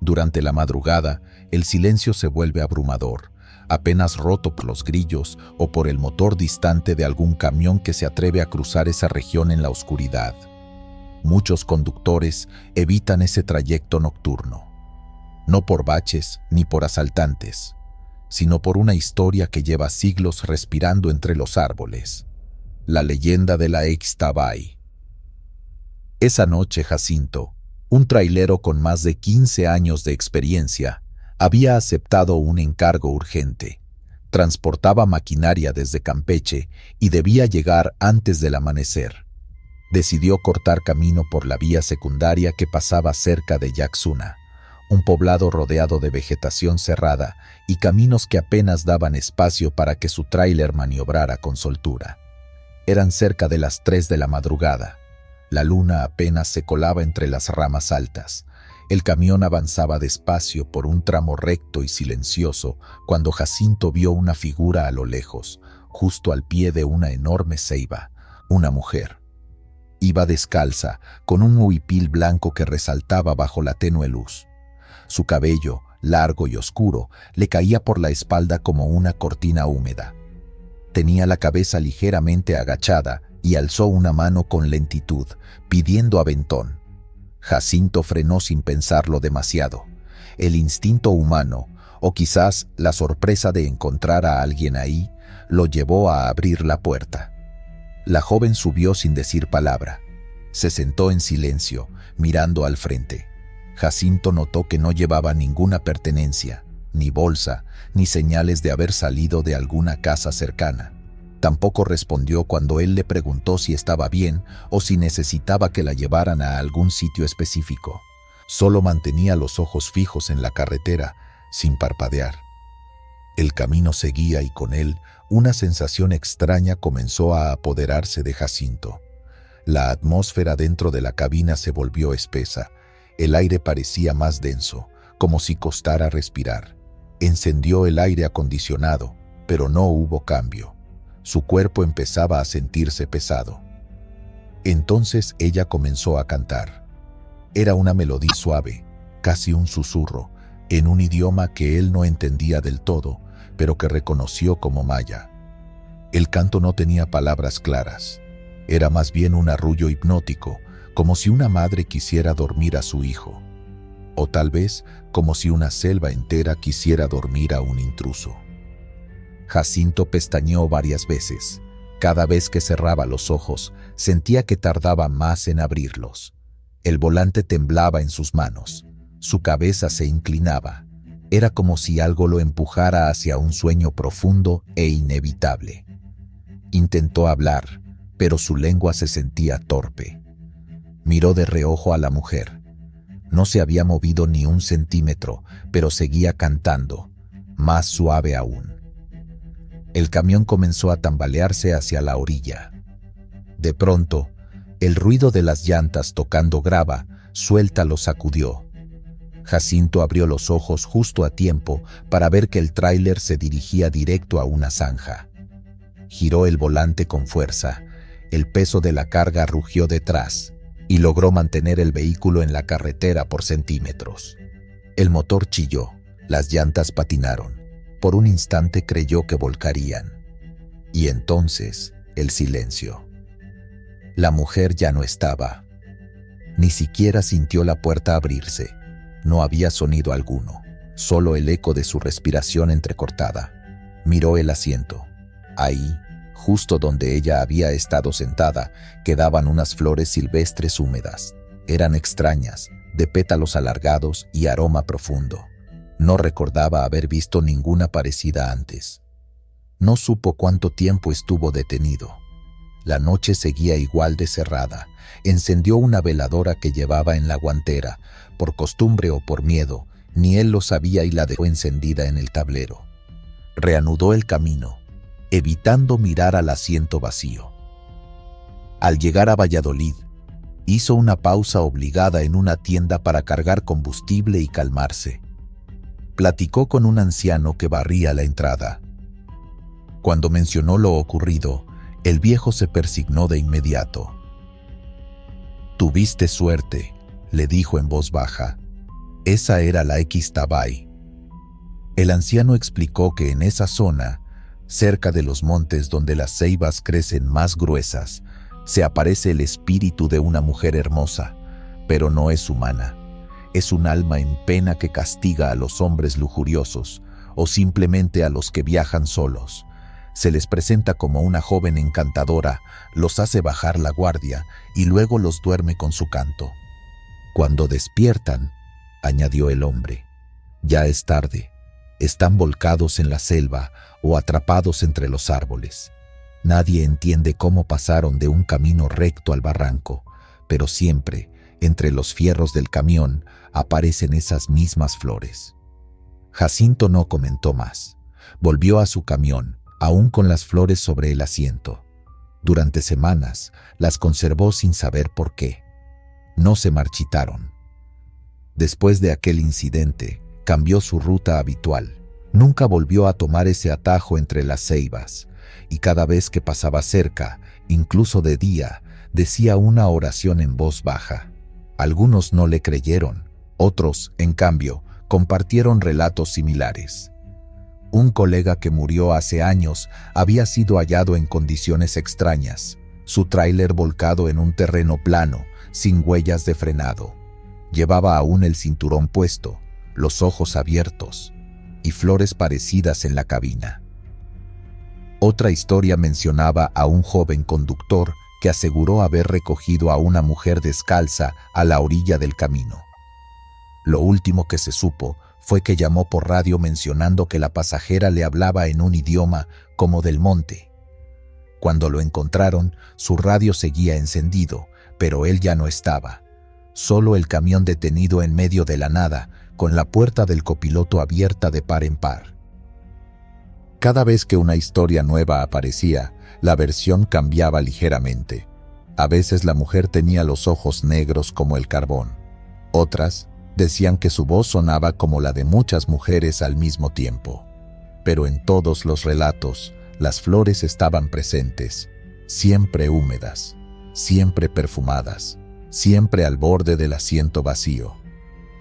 Durante la madrugada, el silencio se vuelve abrumador, apenas roto por los grillos o por el motor distante de algún camión que se atreve a cruzar esa región en la oscuridad. Muchos conductores evitan ese trayecto nocturno, no por baches ni por asaltantes, sino por una historia que lleva siglos respirando entre los árboles. La leyenda de la Ixtabay. Esa noche Jacinto, un trailero con más de 15 años de experiencia, había aceptado un encargo urgente. Transportaba maquinaria desde Campeche y debía llegar antes del amanecer. Decidió cortar camino por la vía secundaria que pasaba cerca de Yaxuna, un poblado rodeado de vegetación cerrada y caminos que apenas daban espacio para que su tráiler maniobrara con soltura. Eran cerca de las 3 de la madrugada. La luna apenas se colaba entre las ramas altas. El camión avanzaba despacio por un tramo recto y silencioso cuando Jacinto vio una figura a lo lejos, justo al pie de una enorme ceiba, una mujer. Iba descalza, con un huipil blanco que resaltaba bajo la tenue luz. Su cabello, largo y oscuro, le caía por la espalda como una cortina húmeda. Tenía la cabeza ligeramente agachada y alzó una mano con lentitud, pidiendo aventón. Jacinto frenó sin pensarlo demasiado. El instinto humano, o quizás la sorpresa de encontrar a alguien ahí, lo llevó a abrir la puerta. La joven subió sin decir palabra. Se sentó en silencio, mirando al frente. Jacinto notó que no llevaba ninguna pertenencia, ni bolsa, ni señales de haber salido de alguna casa cercana. Tampoco respondió cuando él le preguntó si estaba bien o si necesitaba que la llevaran a algún sitio específico. Solo mantenía los ojos fijos en la carretera, sin parpadear. El camino seguía y con él una sensación extraña comenzó a apoderarse de Jacinto. La atmósfera dentro de la cabina se volvió espesa. El aire parecía más denso, como si costara respirar. Encendió el aire acondicionado, pero no hubo cambio. Su cuerpo empezaba a sentirse pesado. Entonces ella comenzó a cantar. Era una melodía suave, casi un susurro, en un idioma que él no entendía del todo, pero que reconoció como maya. El canto no tenía palabras claras. Era más bien un arrullo hipnótico, como si una madre quisiera dormir a su hijo. O tal vez como si una selva entera quisiera dormir a un intruso. Jacinto pestañeó varias veces. Cada vez que cerraba los ojos, sentía que tardaba más en abrirlos. El volante temblaba en sus manos. Su cabeza se inclinaba. Era como si algo lo empujara hacia un sueño profundo e inevitable. Intentó hablar, pero su lengua se sentía torpe. Miró de reojo a la mujer. No se había movido ni un centímetro, pero seguía cantando, más suave aún. El camión comenzó a tambalearse hacia la orilla. De pronto, el ruido de las llantas tocando grava suelta lo sacudió. Jacinto abrió los ojos justo a tiempo para ver que el tráiler se dirigía directo a una zanja. Giró el volante con fuerza. El peso de la carga rugió detrás y logró mantener el vehículo en la carretera por centímetros. El motor chilló, las llantas patinaron. Por un instante creyó que volcarían. Y entonces, el silencio. La mujer ya no estaba. Ni siquiera sintió la puerta abrirse. No había sonido alguno, solo el eco de su respiración entrecortada. Miró el asiento. Ahí, justo donde ella había estado sentada, quedaban unas flores silvestres húmedas. Eran extrañas, de pétalos alargados y aroma profundo. No recordaba haber visto ninguna parecida antes. No supo cuánto tiempo estuvo detenido. La noche seguía igual de cerrada. Encendió una veladora que llevaba en la guantera, por costumbre o por miedo, ni él lo sabía, y la dejó encendida en el tablero. Reanudó el camino, evitando mirar al asiento vacío. Al llegar a Valladolid, hizo una pausa obligada en una tienda para cargar combustible y calmarse. Platicó con un anciano que barría la entrada. Cuando mencionó lo ocurrido, el viejo se persignó de inmediato. «Tuviste suerte», le dijo en voz baja. «Esa era la Ixtabay». El anciano explicó que en esa zona, cerca de los montes donde las ceibas crecen más gruesas, se aparece el espíritu de una mujer hermosa, pero no es humana. Es un alma en pena que castiga a los hombres lujuriosos o simplemente a los que viajan solos. Se les presenta como una joven encantadora, los hace bajar la guardia y luego los duerme con su canto. Cuando despiertan, añadió el hombre, ya es tarde. Están volcados en la selva o atrapados entre los árboles. Nadie entiende cómo pasaron de un camino recto al barranco, pero siempre, entre los fierros del camión, aparecen esas mismas flores. Jacinto no comentó más. Volvió a su camión, aún con las flores sobre el asiento. Durante semanas las conservó sin saber por qué. No se marchitaron. Después de aquel incidente, cambió su ruta habitual. Nunca volvió a tomar ese atajo entre las ceibas, y cada vez que pasaba cerca, incluso de día, decía una oración en voz baja. Algunos no le creyeron, otros, en cambio, compartieron relatos similares. Un colega que murió hace años había sido hallado en condiciones extrañas, su tráiler volcado en un terreno plano, sin huellas de frenado. Llevaba aún el cinturón puesto, los ojos abiertos, y flores parecidas en la cabina. Otra historia mencionaba a un joven conductor que aseguró haber recogido a una mujer descalza a la orilla del camino. Lo último que se supo fue que llamó por radio mencionando que la pasajera le hablaba en un idioma como del monte. Cuando lo encontraron, su radio seguía encendido, pero él ya no estaba. Solo el camión detenido en medio de la nada, con la puerta del copiloto abierta de par en par. Cada vez que una historia nueva aparecía, la versión cambiaba ligeramente. A veces la mujer tenía los ojos negros como el carbón. Otras decían que su voz sonaba como la de muchas mujeres al mismo tiempo. Pero en todos los relatos, las flores estaban presentes, siempre húmedas, siempre perfumadas, siempre al borde del asiento vacío.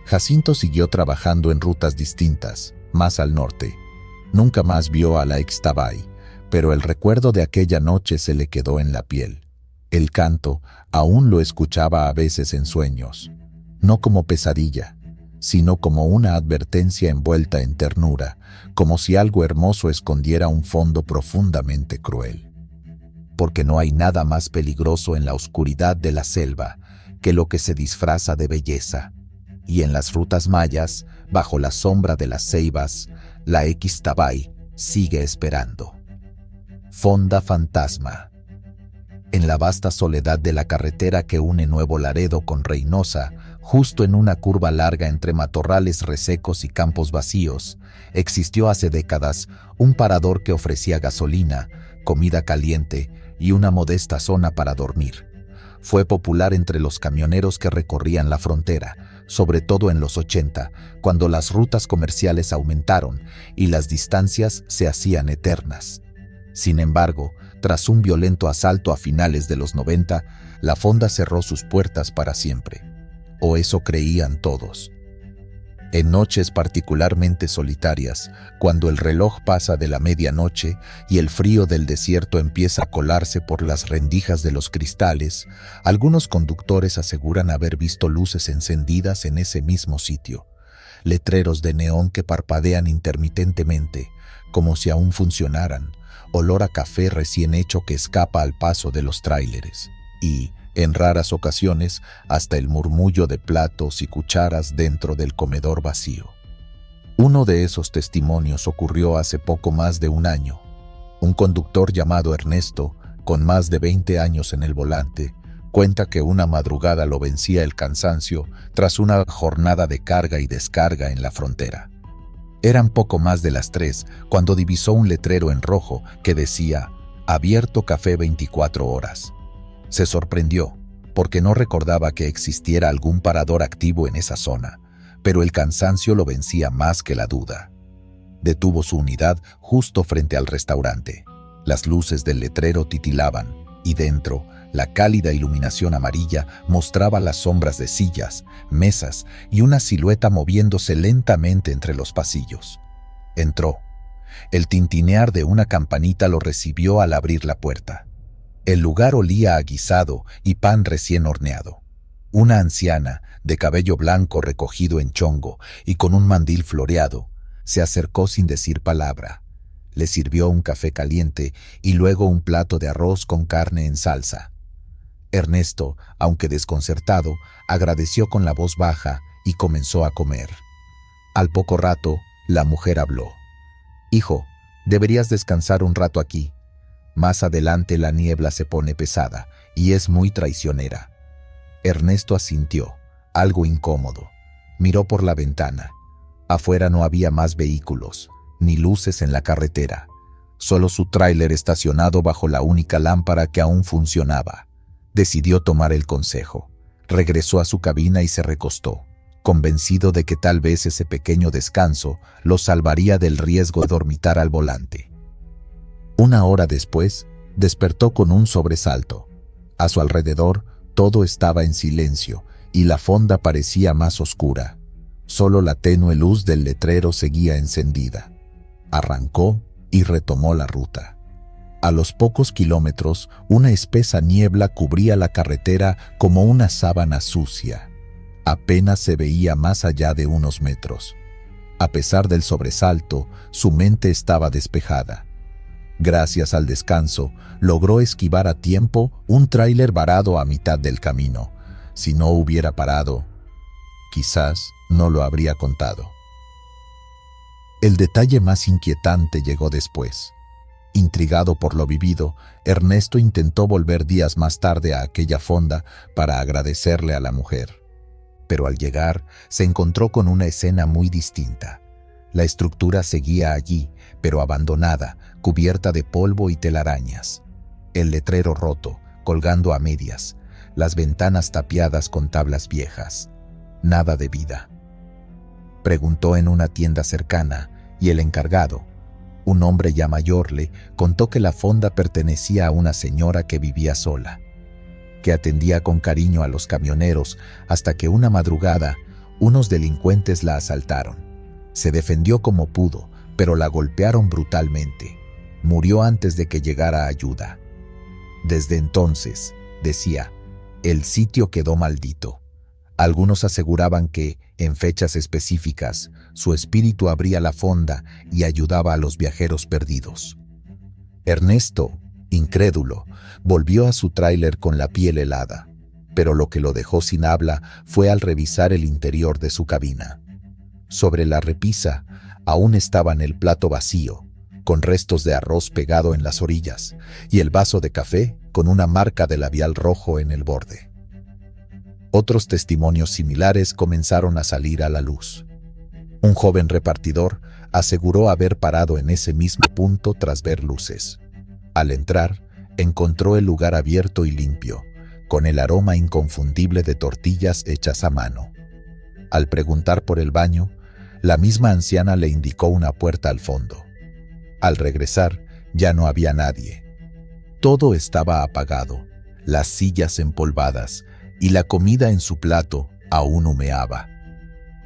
Jacinto siguió trabajando en rutas distintas, más al norte. Nunca más vio a la Ixtabay, pero el recuerdo de aquella noche se le quedó en la piel. El canto aún lo escuchaba a veces en sueños, no como pesadilla, sino como una advertencia envuelta en ternura, como si algo hermoso escondiera un fondo profundamente cruel. Porque no hay nada más peligroso en la oscuridad de la selva que lo que se disfraza de belleza. Y en las rutas mayas, bajo la sombra de las ceibas, la Ixtabay sigue esperando. Fonda fantasma. En la vasta soledad de la carretera que une Nuevo Laredo con Reynosa, justo en una curva larga entre matorrales resecos y campos vacíos, existió hace décadas un parador que ofrecía gasolina, comida caliente y una modesta zona para dormir. Fue popular entre los camioneros que recorrían la frontera, sobre todo en los 80, cuando las rutas comerciales aumentaron y las distancias se hacían eternas. Sin embargo, tras un violento asalto a finales de los 90, la fonda cerró sus puertas para siempre. O eso creían todos. En noches particularmente solitarias, cuando el reloj pasa de la medianoche y el frío del desierto empieza a colarse por las rendijas de los cristales, algunos conductores aseguran haber visto luces encendidas en ese mismo sitio, letreros de neón que parpadean intermitentemente, como si aún funcionaran, olor a café recién hecho que escapa al paso de los tráileres, y, en raras ocasiones, hasta el murmullo de platos y cucharas dentro del comedor vacío. Uno de esos testimonios ocurrió hace poco más de un año. Un conductor llamado Ernesto con más de 20 años en el volante, cuenta que una madrugada lo vencía el cansancio tras una jornada de carga y descarga en la frontera. Eran poco más de las 3 cuando divisó un letrero en rojo que decía «Abierto café 24 horas». Se sorprendió, porque no recordaba que existiera algún parador activo en esa zona, pero el cansancio lo vencía más que la duda. Detuvo su unidad justo frente al restaurante. Las luces del letrero titilaban, y dentro, la cálida iluminación amarilla mostraba las sombras de sillas, mesas y una silueta moviéndose lentamente entre los pasillos. Entró. El tintinear de una campanita lo recibió al abrir la puerta. El lugar olía a guisado y pan recién horneado. Una anciana, de cabello blanco recogido en chongo y con un mandil floreado, se acercó sin decir palabra. Le sirvió un café caliente y luego un plato de arroz con carne en salsa. Ernesto, aunque desconcertado, agradeció con la voz baja y comenzó a comer. Al poco rato, la mujer habló. «Hijo, deberías descansar un rato aquí. Más adelante la niebla se pone pesada y es muy traicionera». Ernesto asintió, algo incómodo. Miró por la ventana. Afuera no había más vehículos, ni luces en la carretera. Solo su tráiler estacionado bajo la única lámpara que aún funcionaba. Decidió tomar el consejo. Regresó a su cabina y se recostó, convencido de que tal vez ese pequeño descanso lo salvaría del riesgo de dormitar al volante. Una hora después, despertó con un sobresalto. A su alrededor, todo estaba en silencio y la fonda parecía más oscura. Solo la tenue luz del letrero seguía encendida. Arrancó y retomó la ruta. A los pocos kilómetros, una espesa niebla cubría la carretera como una sábana sucia. Apenas se veía más allá de unos metros. A pesar del sobresalto, su mente estaba despejada. Gracias al descanso, logró esquivar a tiempo un tráiler varado a mitad del camino. Si no hubiera parado, quizás no lo habría contado. El detalle más inquietante llegó después. Intrigado por lo vivido, Ernesto intentó volver días más tarde a aquella fonda para agradecerle a la mujer. Pero al llegar, se encontró con una escena muy distinta. La estructura seguía allí, pero abandonada, cubierta de polvo y telarañas. El letrero roto, colgando a medias, las ventanas tapiadas con tablas viejas. Nada de vida. Preguntó en una tienda cercana y el encargado, un hombre ya mayor, le contó que la fonda pertenecía a una señora que vivía sola, que atendía con cariño a los camioneros hasta que una madrugada unos delincuentes la asaltaron. Se defendió como pudo, pero la golpearon brutalmente. Murió antes de que llegara ayuda. Desde entonces, decía, el sitio quedó maldito. Algunos aseguraban que, en fechas específicas, su espíritu abría la fonda y ayudaba a los viajeros perdidos. Ernesto, incrédulo, volvió a su tráiler con la piel helada, pero lo que lo dejó sin habla fue al revisar el interior de su cabina. Sobre la repisa aún estaban el plato vacío, con restos de arroz pegado en las orillas, y el vaso de café con una marca de labial rojo en el borde. Otros testimonios similares comenzaron a salir a la luz. Un joven repartidor aseguró haber parado en ese mismo punto tras ver luces. Al entrar, encontró el lugar abierto y limpio, con el aroma inconfundible de tortillas hechas a mano. Al preguntar por el baño, la misma anciana le indicó una puerta al fondo. Al regresar, ya no había nadie. Todo estaba apagado, las sillas empolvadas, y la comida en su plato aún humeaba.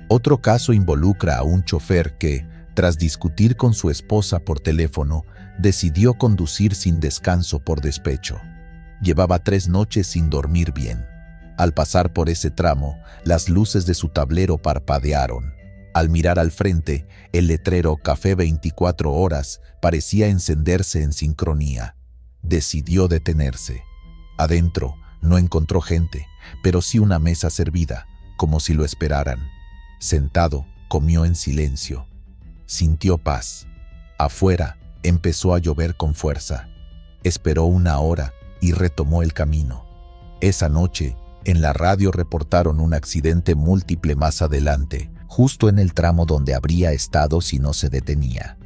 Otro caso involucra a un chofer que, tras discutir con su esposa por teléfono, decidió conducir sin descanso por despecho. Llevaba 3 noches sin dormir bien. Al pasar por ese tramo, las luces de su tablero parpadearon. Al mirar al frente, el letrero Café 24 horas parecía encenderse en sincronía. Decidió detenerse. Adentro, no encontró gente, pero sí una mesa servida, como si lo esperaran. Sentado, comió en silencio. Sintió paz. Afuera, empezó a llover con fuerza. Esperó 1 hora y retomó el camino. Esa noche, en la radio reportaron un accidente múltiple más adelante, justo en el tramo donde habría estado si no se detenía.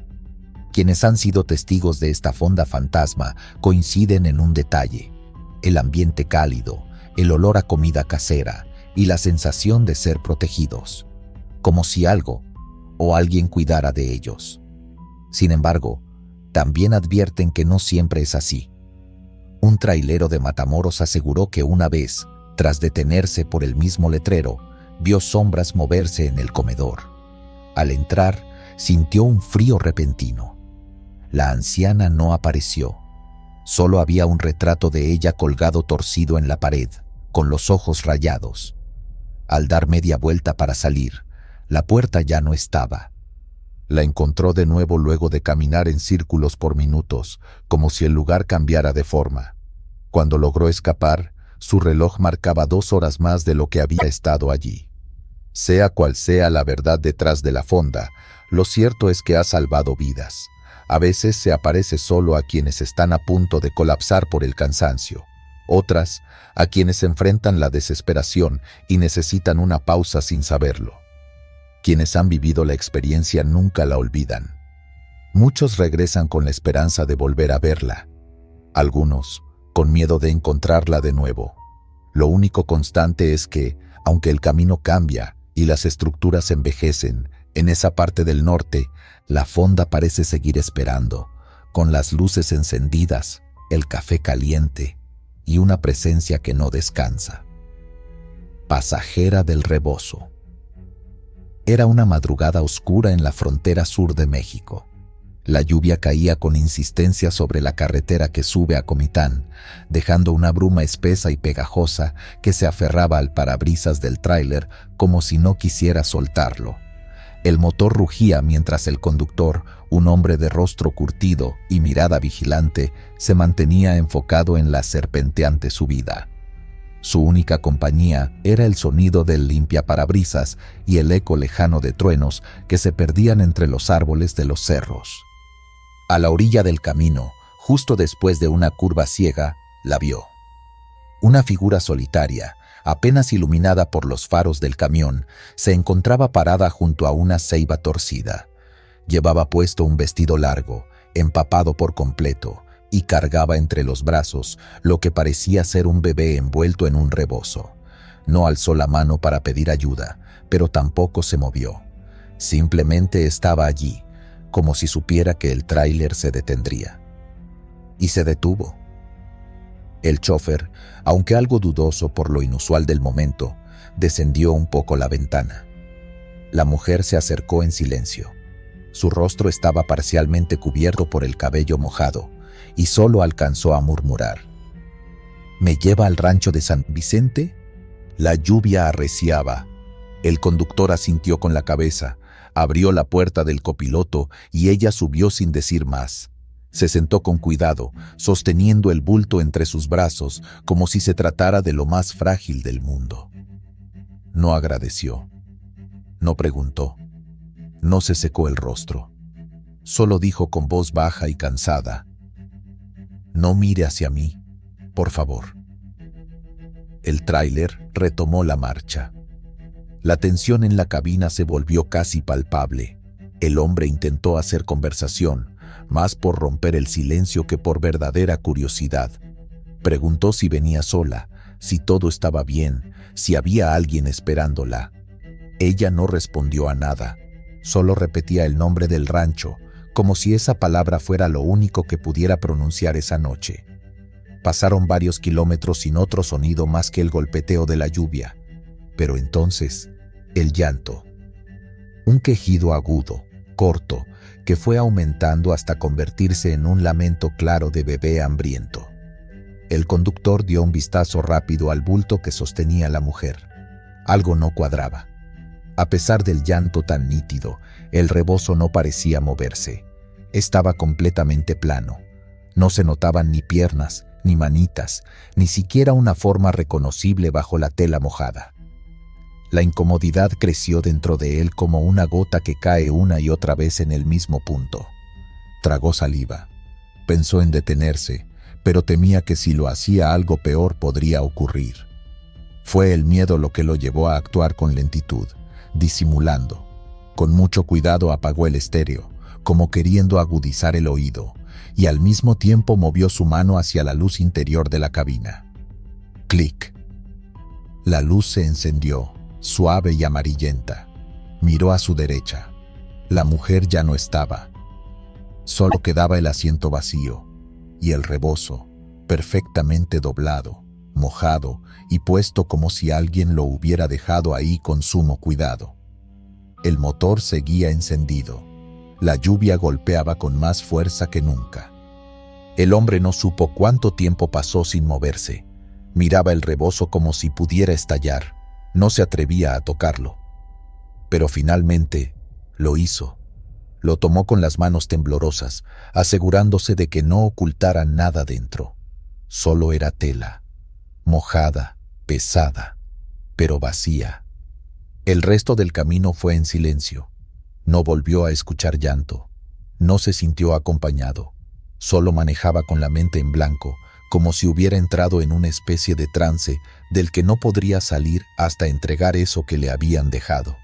Quienes han sido testigos de esta fonda fantasma coinciden en un detalle: el ambiente cálido, el olor a comida casera y la sensación de ser protegidos, como si algo o alguien cuidara de ellos. Sin embargo, también advierten que no siempre es así. Un trailero de Matamoros aseguró que una vez, tras detenerse por el mismo letrero, vio sombras moverse en el comedor. Al entrar, sintió un frío repentino. La anciana no apareció. Solo había un retrato de ella colgado torcido en la pared, con los ojos rayados. Al dar media vuelta para salir, la puerta ya no estaba. La encontró de nuevo luego de caminar en círculos por minutos, como si el lugar cambiara de forma. Cuando logró escapar, su reloj marcaba 2 horas más de lo que había estado allí. Sea cual sea la verdad detrás de la fonda, lo cierto es que ha salvado vidas. A veces se aparece solo a quienes están a punto de colapsar por el cansancio. Otras, a quienes enfrentan la desesperación y necesitan una pausa sin saberlo. Quienes han vivido la experiencia nunca la olvidan. Muchos regresan con la esperanza de volver a verla. Algunos, con miedo de encontrarla de nuevo. Lo único constante es que, aunque el camino cambia y las estructuras envejecen, en esa parte del norte, la fonda parece seguir esperando, con las luces encendidas, el café caliente y una presencia que no descansa. Pasajera del Rebozo. Era una madrugada oscura en la frontera sur de México. La lluvia caía con insistencia sobre la carretera que sube a Comitán, dejando una bruma espesa y pegajosa que se aferraba al parabrisas del tráiler como si no quisiera soltarlo. El motor rugía mientras el conductor, un hombre de rostro curtido y mirada vigilante, se mantenía enfocado en la serpenteante subida. Su única compañía era el sonido del limpiaparabrisas y el eco lejano de truenos que se perdían entre los árboles de los cerros. A la orilla del camino, justo después de una curva ciega, la vio. Una figura solitaria, apenas iluminada por los faros del camión, se encontraba parada junto a una ceiba torcida. Llevaba puesto un vestido largo, empapado por completo, y cargaba entre los brazos lo que parecía ser un bebé envuelto en un rebozo. No alzó la mano para pedir ayuda, pero tampoco se movió. Simplemente estaba allí, como si supiera que el tráiler se detendría. Y se detuvo. El chófer, aunque algo dudoso por lo inusual del momento, descendió un poco la ventana. La mujer se acercó en silencio. Su rostro estaba parcialmente cubierto por el cabello mojado, y solo alcanzó a murmurar: ¿Me lleva al rancho de San Vicente? La lluvia arreciaba. El conductor asintió con la cabeza, abrió la puerta del copiloto y ella subió sin decir más. Se sentó con cuidado, sosteniendo el bulto entre sus brazos como si se tratara de lo más frágil del mundo. No agradeció. No preguntó. No se secó el rostro. Solo dijo con voz baja y cansada: «No mire hacia mí, por favor». El tráiler retomó la marcha. La tensión en la cabina se volvió casi palpable. El hombre intentó hacer conversación, más por romper el silencio que por verdadera curiosidad. Preguntó si venía sola, si todo estaba bien, si había alguien esperándola. Ella no respondió a nada, solo repetía el nombre del rancho, como si esa palabra fuera lo único que pudiera pronunciar esa noche. Pasaron varios kilómetros sin otro sonido más que el golpeteo de la lluvia. Pero entonces, el llanto. Un quejido agudo, corto, que fue aumentando hasta convertirse en un lamento claro de bebé hambriento. El conductor dio un vistazo rápido al bulto que sostenía la mujer. Algo no cuadraba. A pesar del llanto tan nítido, el rebozo no parecía moverse. Estaba completamente plano. No se notaban ni piernas, ni manitas, ni siquiera una forma reconocible bajo la tela mojada. La incomodidad creció dentro de él como una gota que cae una y otra vez en el mismo punto. Tragó saliva. Pensó en detenerse, pero temía que si lo hacía algo peor podría ocurrir. Fue el miedo lo que lo llevó a actuar con lentitud, disimulando. Con mucho cuidado apagó el estéreo, como queriendo agudizar el oído, y al mismo tiempo movió su mano hacia la luz interior de la cabina. Clic. La luz se encendió, suave y amarillenta. Miró a su derecha. La mujer ya no estaba. Solo quedaba el asiento vacío y el rebozo, perfectamente doblado, mojado y puesto como si alguien lo hubiera dejado ahí con sumo cuidado. El motor seguía encendido. La lluvia golpeaba con más fuerza que nunca. El hombre no supo cuánto tiempo pasó sin moverse. Miraba el rebozo como si pudiera estallar. No se atrevía a tocarlo. Pero finalmente lo hizo. Lo tomó con las manos temblorosas, asegurándose de que no ocultara nada dentro. Solo era tela, mojada, pesada, pero vacía. El resto del camino fue en silencio. No volvió a escuchar llanto. No se sintió acompañado. Solo manejaba con la mente en blanco, como si hubiera entrado en una especie de trance del que no podría salir hasta entregar eso que le habían dejado.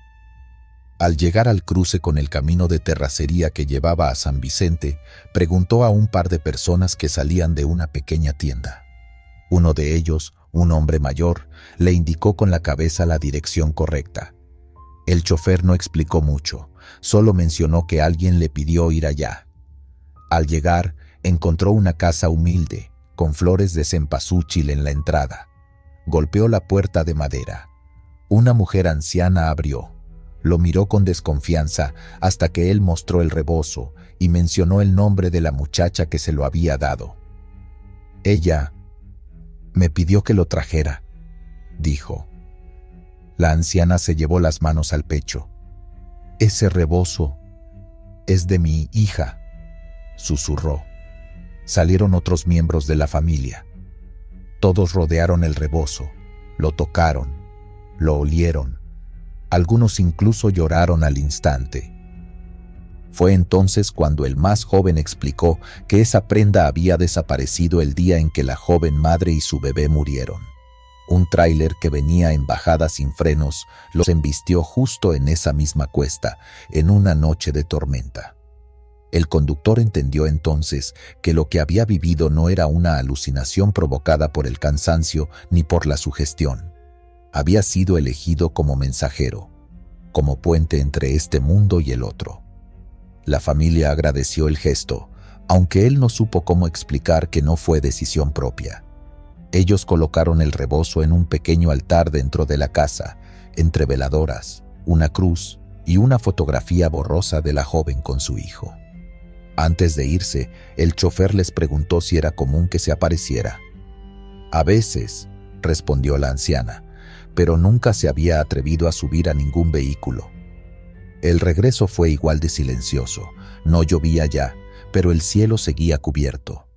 Al llegar al cruce con el camino de terracería que llevaba a San Vicente, preguntó a un par de personas que salían de una pequeña tienda. Uno de ellos, un hombre mayor, le indicó con la cabeza la dirección correcta. El chofer no explicó mucho, solo mencionó que alguien le pidió ir allá. Al llegar, encontró una casa humilde, con flores de cempasúchil en la entrada. Golpeó la puerta de madera. Una mujer anciana abrió. Lo miró con desconfianza hasta que él mostró el rebozo y mencionó el nombre de la muchacha que se lo había dado. Ella me pidió que lo trajera, dijo. La anciana se llevó las manos al pecho. Ese rebozo es de mi hija, susurró. Salieron otros miembros de la familia. Todos rodearon el rebozo, lo tocaron, lo olieron. Algunos incluso lloraron al instante. Fue entonces cuando el más joven explicó que esa prenda había desaparecido el día en que la joven madre y su bebé murieron. Un tráiler que venía en bajada sin frenos los embistió justo en esa misma cuesta, en una noche de tormenta. El conductor entendió entonces que lo que había vivido no era una alucinación provocada por el cansancio ni por la sugestión. Había sido elegido como mensajero, como puente entre este mundo y el otro. La familia agradeció el gesto, aunque él no supo cómo explicar que no fue decisión propia. Ellos colocaron el rebozo en un pequeño altar dentro de la casa, entre veladoras, una cruz y una fotografía borrosa de la joven con su hijo. Antes de irse, el chofer les preguntó si era común que se apareciera. A veces, respondió la anciana, pero nunca se había atrevido a subir a ningún vehículo. El regreso fue igual de silencioso. No llovía ya, pero el cielo seguía cubierto.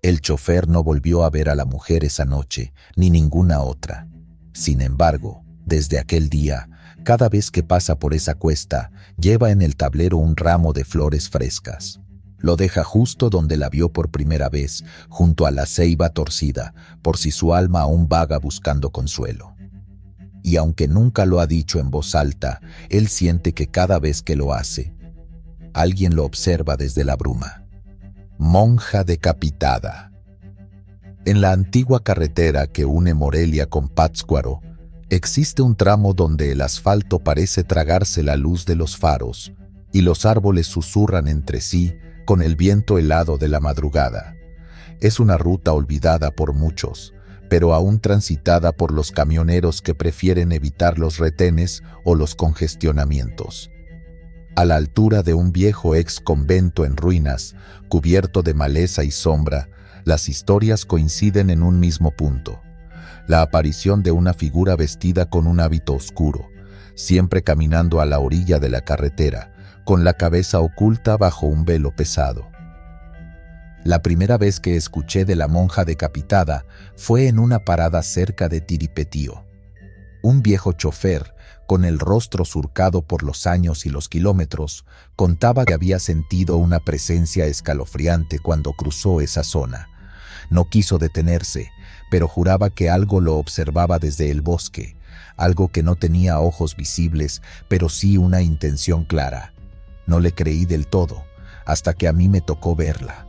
El chofer no volvió a ver a la mujer esa noche, ni ninguna otra. Sin embargo, desde aquel día, cada vez que pasa por esa cuesta, lleva en el tablero un ramo de flores frescas. Lo deja justo donde la vio por primera vez, junto a la ceiba torcida, por si su alma aún vaga buscando consuelo. Y aunque nunca lo ha dicho en voz alta, él siente que cada vez que lo hace, alguien lo observa desde la bruma. Monja decapitada. En la antigua carretera que une Morelia con Pátzcuaro, existe un tramo donde el asfalto parece tragarse la luz de los faros y los árboles susurran entre sí con el viento helado de la madrugada. Es una ruta olvidada por muchos, pero aún transitada por los camioneros que prefieren evitar los retenes o los congestionamientos. A la altura de un viejo ex convento en ruinas, cubierto de maleza y sombra, las historias coinciden en un mismo punto: la aparición de una figura vestida con un hábito oscuro, siempre caminando a la orilla de la carretera, con la cabeza oculta bajo un velo pesado. La primera vez que escuché de la monja decapitada fue en una parada cerca de Tiripetío. Un viejo chofer, con el rostro surcado por los años y los kilómetros, contaba que había sentido una presencia escalofriante cuando cruzó esa zona. No quiso detenerse, pero juraba que algo lo observaba desde el bosque, algo que no tenía ojos visibles, pero sí una intención clara. No le creí del todo, hasta que a mí me tocó verla.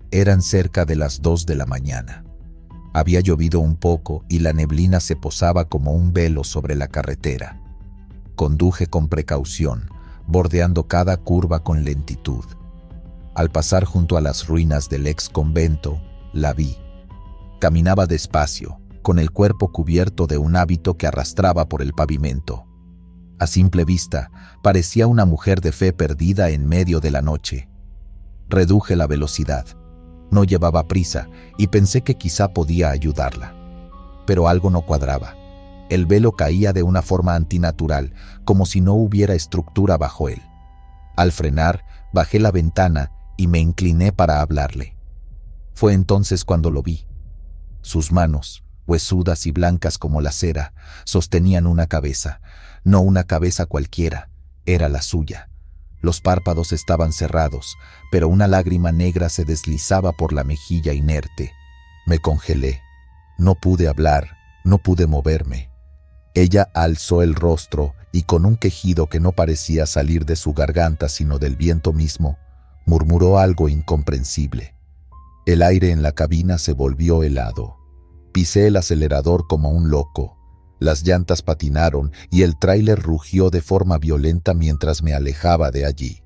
Eran cerca de las 2 de la mañana. Había llovido un poco y la neblina se posaba como un velo sobre la carretera. Conduje con precaución, bordeando cada curva con lentitud. Al pasar junto a las ruinas del ex convento, la vi. Caminaba despacio, con el cuerpo cubierto de un hábito que arrastraba por el pavimento. A simple vista, parecía una mujer de fe perdida en medio de la noche. Reduje la velocidad. No llevaba prisa y pensé que quizá podía ayudarla. Pero algo no cuadraba. El velo caía de una forma antinatural, como si no hubiera estructura bajo él. Al frenar, bajé la ventana y me incliné para hablarle. Fue entonces cuando lo vi. Sus manos, huesudas y blancas como la cera, sostenían una cabeza. No una cabeza cualquiera, era la suya. Los párpados estaban cerrados, pero una lágrima negra se deslizaba por la mejilla inerte. Me congelé. No pude hablar, no pude moverme. Ella alzó el rostro y con un quejido que no parecía salir de su garganta sino del viento mismo, murmuró algo incomprensible. El aire en la cabina se volvió helado. Pisé el acelerador como un loco. Las llantas patinaron y el tráiler rugió de forma violenta mientras me alejaba de allí.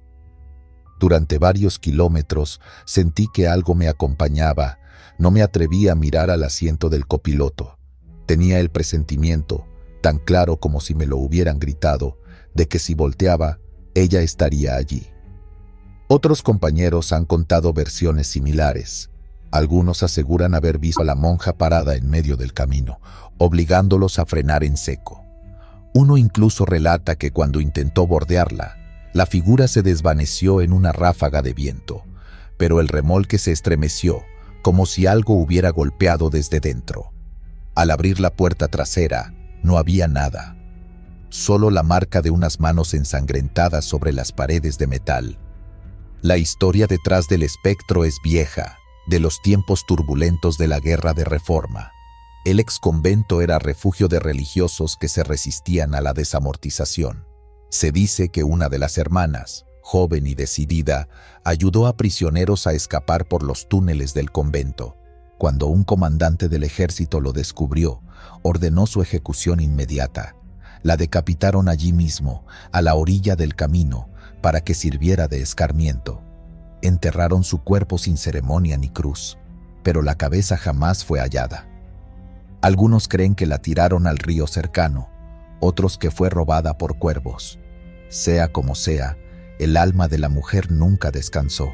Durante varios kilómetros sentí que algo me acompañaba. No me atreví a mirar al asiento del copiloto. Tenía el presentimiento, tan claro como si me lo hubieran gritado, de que si volteaba, ella estaría allí. Otros compañeros han contado versiones similares. Algunos aseguran haber visto a la monja parada en medio del camino, obligándolos a frenar en seco. Uno incluso relata que cuando intentó bordearla, la figura se desvaneció en una ráfaga de viento, pero el remolque se estremeció, como si algo hubiera golpeado desde dentro. Al abrir la puerta trasera, no había nada, solo la marca de unas manos ensangrentadas sobre las paredes de metal. La historia detrás del espectro es vieja, de los tiempos turbulentos de la Guerra de Reforma. El ex convento era refugio de religiosos que se resistían a la desamortización. Se dice que una de las hermanas, joven y decidida, ayudó a prisioneros a escapar por los túneles del convento. Cuando un comandante del ejército lo descubrió, ordenó su ejecución inmediata. La decapitaron allí mismo, a la orilla del camino, para que sirviera de escarmiento. Enterraron su cuerpo sin ceremonia ni cruz, pero la cabeza jamás fue hallada. Algunos creen que la tiraron al río cercano, otros que fue robada por cuervos. Sea como sea, el alma de la mujer nunca descansó.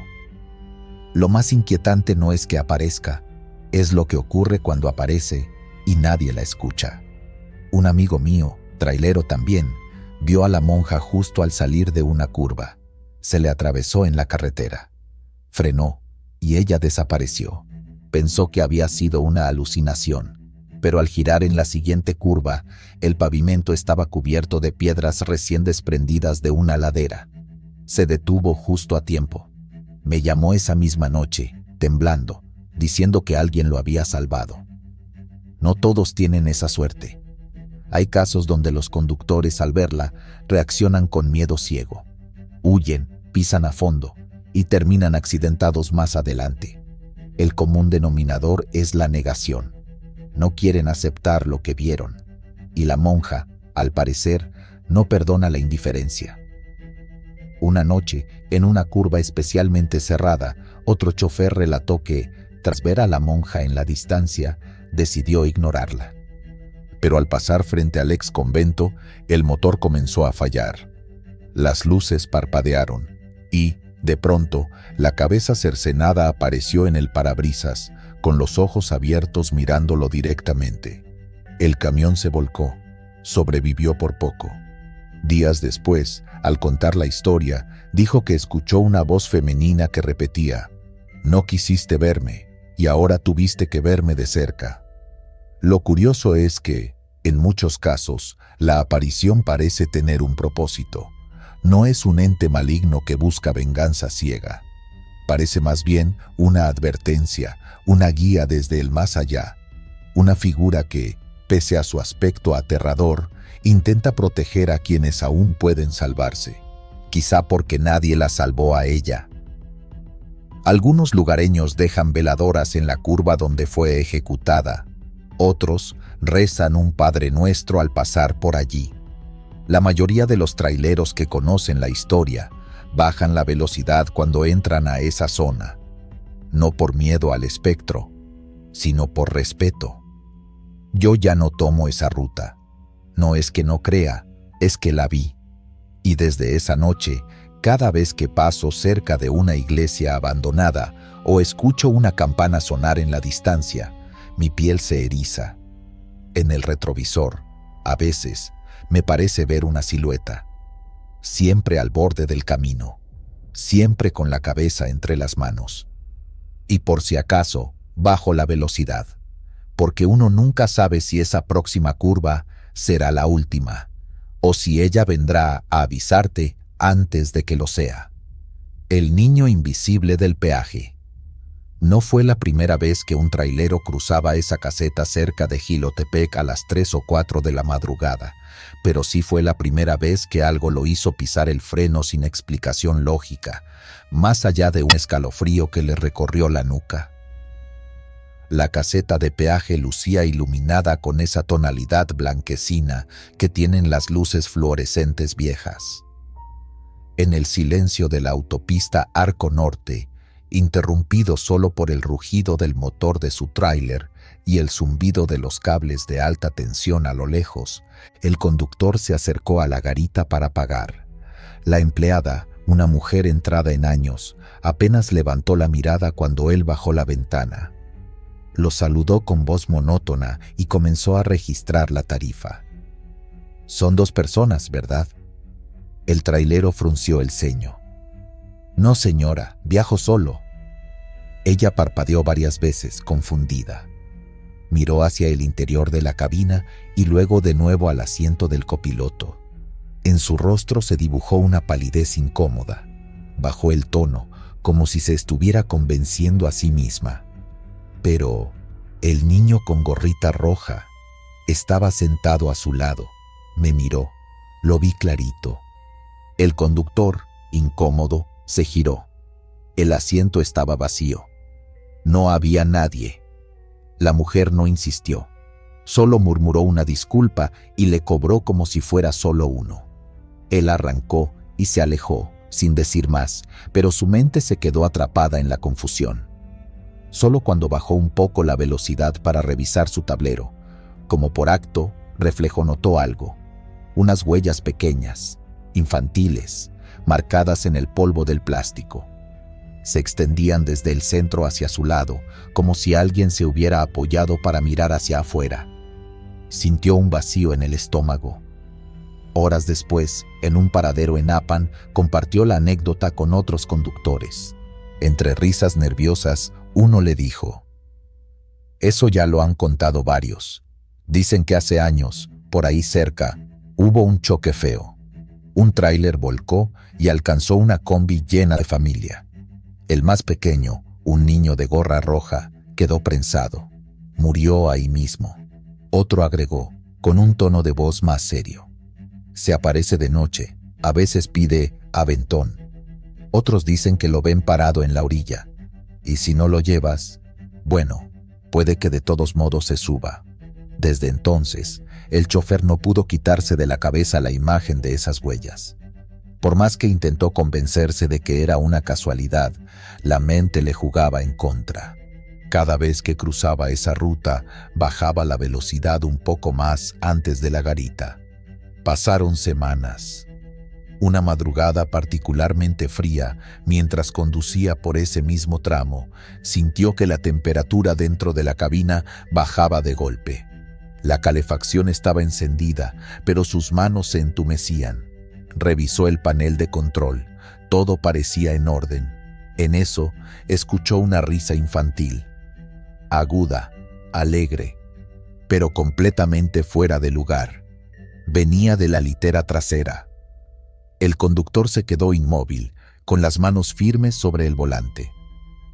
Lo más inquietante no es que aparezca, es lo que ocurre cuando aparece y nadie la escucha. Un amigo mío, trailero también, vio a la monja justo al salir de una curva. Se le atravesó en la carretera. Frenó y ella desapareció. Pensó que había sido una alucinación, pero al girar en la siguiente curva, el pavimento estaba cubierto de piedras recién desprendidas de una ladera. Se detuvo justo a tiempo. Me llamó esa misma noche, temblando, diciendo que alguien lo había salvado. No todos tienen esa suerte. Hay casos donde los conductores al verla reaccionan con miedo ciego. Huyen, pisan a fondo y terminan accidentados más adelante. El común denominador es la negación. No quieren aceptar lo que vieron. Y la monja, al parecer, no perdona la indiferencia. Una noche, en una curva especialmente cerrada, otro chofer relató que, tras ver a la monja en la distancia, decidió ignorarla. Pero al pasar frente al ex convento, el motor comenzó a fallar. Las luces parpadearon y, de pronto, la cabeza cercenada apareció en el parabrisas, con los ojos abiertos mirándolo directamente. El camión se volcó. Sobrevivió por poco. Días después, al contar la historia, dijo que escuchó una voz femenina que repetía: «No quisiste verme, y ahora tuviste que verme de cerca». Lo curioso es que, en muchos casos, la aparición parece tener un propósito. No es un ente maligno que busca venganza ciega. Parece más bien una advertencia, una guía desde el más allá, una figura que, pese a su aspecto aterrador, intenta proteger a quienes aún pueden salvarse, quizá porque nadie la salvó a ella. Algunos lugareños dejan veladoras en la curva donde fue ejecutada, otros rezan un Padre Nuestro al pasar por allí. La mayoría de los traileros que conocen la historia bajan la velocidad cuando entran a esa zona, no por miedo al espectro, sino por respeto. Yo ya no tomo esa ruta. No es que no crea, es que la vi. Y desde esa noche, cada vez que paso cerca de una iglesia abandonada o escucho una campana sonar en la distancia, mi piel se eriza. En el retrovisor, a veces, me parece ver una silueta, siempre al borde del camino, siempre con la cabeza entre las manos. Y por si acaso, bajo la velocidad, porque uno nunca sabe si esa próxima curva será la última, o si ella vendrá a avisarte antes de que lo sea. El niño invisible del peaje. No fue la primera vez que un trailero cruzaba esa caseta cerca de Jilotepec a las 3 o 4 de la madrugada, pero sí fue la primera vez que algo lo hizo pisar el freno sin explicación lógica, más allá de un escalofrío que le recorrió la nuca. La caseta de peaje lucía iluminada con esa tonalidad blanquecina que tienen las luces fluorescentes viejas. En el silencio de la autopista Arco Norte, interrumpido solo por el rugido del motor de su tráiler y el zumbido de los cables de alta tensión a lo lejos, el conductor se acercó a la garita para pagar. La empleada, una mujer entrada en años, apenas levantó la mirada cuando él bajó la ventana. Lo saludó con voz monótona y comenzó a registrar la tarifa. «Son 2 personas, ¿verdad?» El trailero frunció el ceño. «No, señora, viajo solo». Ella parpadeó varias veces, confundida. Miró hacia el interior de la cabina y luego de nuevo al asiento del copiloto. En su rostro se dibujó una palidez incómoda. Bajó el tono, como si se estuviera convenciendo a sí misma. Pero el niño con gorrita roja estaba sentado a su lado. Me miró. Lo vi clarito. El conductor, incómodo, se giró. El asiento estaba vacío. No había nadie. La mujer no insistió. Solo murmuró una disculpa y le cobró como si fuera solo uno. Él arrancó y se alejó, sin decir más, pero su mente se quedó atrapada en la confusión. Solo cuando bajó un poco la velocidad para revisar su tablero, como por acto, reflejo notó algo. Unas huellas pequeñas, infantiles, marcadas en el polvo del plástico. Se extendían desde el centro hacia su lado, como si alguien se hubiera apoyado para mirar hacia afuera. Sintió un vacío en el estómago. Horas después, en un paradero en Apan, compartió la anécdota con otros conductores. Entre risas nerviosas, uno le dijo: «Eso ya lo han contado varios. Dicen que hace años, por ahí cerca, hubo un choque feo. Un tráiler volcó y alcanzó una combi llena de familia. El más pequeño, un niño de gorra roja, quedó prensado. Murió ahí mismo». Otro agregó, con un tono de voz más serio: «Se aparece de noche, a veces pide aventón. Otros dicen que lo ven parado en la orilla. Y si no lo llevas, bueno, puede que de todos modos se suba». Desde entonces, el chofer no pudo quitarse de la cabeza la imagen de esas huellas. Por más que intentó convencerse de que era una casualidad, la mente le jugaba en contra. Cada vez que cruzaba esa ruta, bajaba la velocidad un poco más antes de la garita. Pasaron semanas. Una madrugada particularmente fría, mientras conducía por ese mismo tramo, sintió que la temperatura dentro de la cabina bajaba de golpe. La calefacción estaba encendida, pero sus manos se entumecían. Revisó el panel de control. Todo parecía en orden. En eso, escuchó una risa infantil. Aguda, alegre, pero completamente fuera de lugar. Venía de la litera trasera. El conductor se quedó inmóvil, con las manos firmes sobre el volante.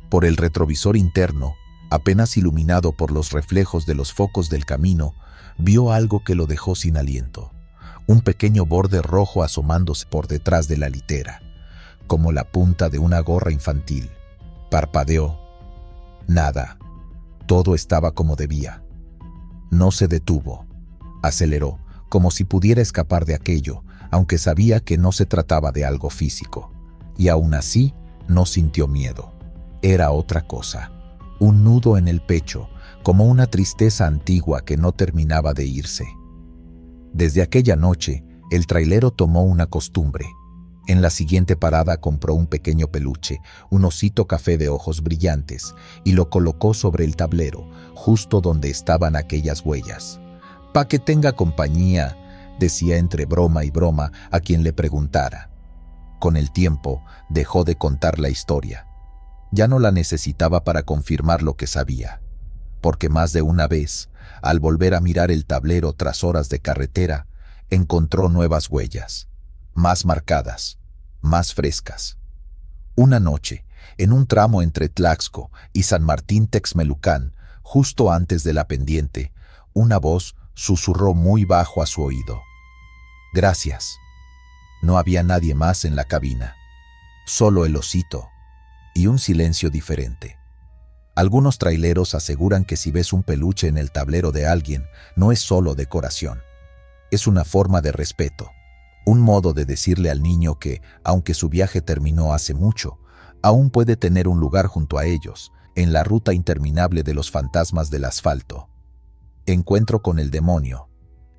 Por el retrovisor interno, apenas iluminado por los reflejos de los focos del camino, vio algo que lo dejó sin aliento. Un pequeño borde rojo asomándose por detrás de la litera, como la punta de una gorra infantil. Parpadeó. Nada. Todo estaba como debía. No se detuvo. Aceleró, como si pudiera escapar de aquello, aunque sabía que no se trataba de algo físico. Y aún así, no sintió miedo. Era otra cosa. Un nudo en el pecho, como una tristeza antigua que no terminaba de irse. Desde aquella noche, el trailero tomó una costumbre. En la siguiente parada compró un pequeño peluche, un osito café de ojos brillantes, y lo colocó sobre el tablero, justo donde estaban aquellas huellas. «Pa' que tenga compañía», decía entre broma y broma a quien le preguntara. Con el tiempo, dejó de contar la historia. Ya no la necesitaba para confirmar lo que sabía, porque más de una vez, al volver a mirar el tablero tras horas de carretera, encontró nuevas huellas, más marcadas, más frescas. Una noche, en un tramo entre Tlaxco y San Martín Texmelucán, justo antes de la pendiente, una voz susurró muy bajo a su oído. «Gracias». No había nadie más en la cabina, solo el osito y un silencio diferente. Algunos traileros aseguran que si ves un peluche en el tablero de alguien, no es solo decoración. Es una forma de respeto, un modo de decirle al niño que, aunque su viaje terminó hace mucho, aún puede tener un lugar junto a ellos, en la ruta interminable de los fantasmas del asfalto. Encuentro con el demonio.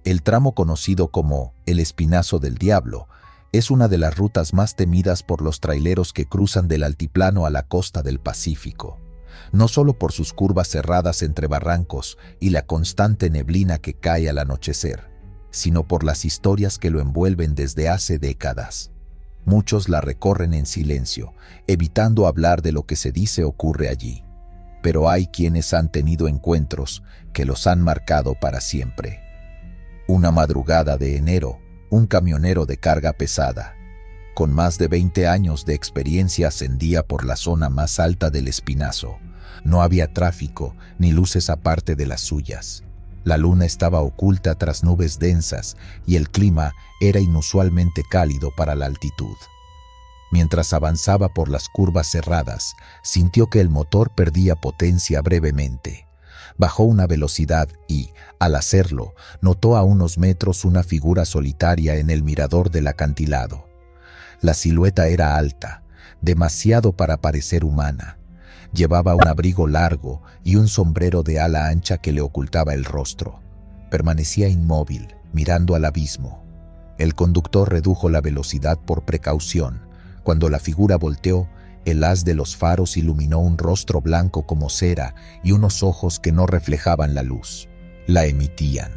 El tramo conocido como el Espinazo del Diablo es una de las rutas más temidas por los traileros que cruzan del altiplano a la costa del Pacífico, no solo por sus curvas cerradas entre barrancos y la constante neblina que cae al anochecer, sino por las historias que lo envuelven desde hace décadas. Muchos la recorren en silencio, evitando hablar de lo que se dice ocurre allí, pero hay quienes han tenido encuentros que los han marcado para siempre. Una madrugada de enero, un camionero de carga pesada, con más de 20 años de experiencia, ascendía por la zona más alta del Espinazo. No había tráfico ni luces aparte de las suyas. La luna estaba oculta tras nubes densas y el clima era inusualmente cálido para la altitud. Mientras avanzaba por las curvas cerradas, sintió que el motor perdía potencia brevemente. Bajó una velocidad y, al hacerlo, notó a unos metros una figura solitaria en el mirador del acantilado. La silueta era alta, demasiado para parecer humana. Llevaba un abrigo largo y un sombrero de ala ancha que le ocultaba el rostro. Permanecía inmóvil, mirando al abismo. El conductor redujo la velocidad por precaución. Cuando la figura volteó, el haz de los faros iluminó un rostro blanco como cera y unos ojos que no reflejaban la luz. La emitían.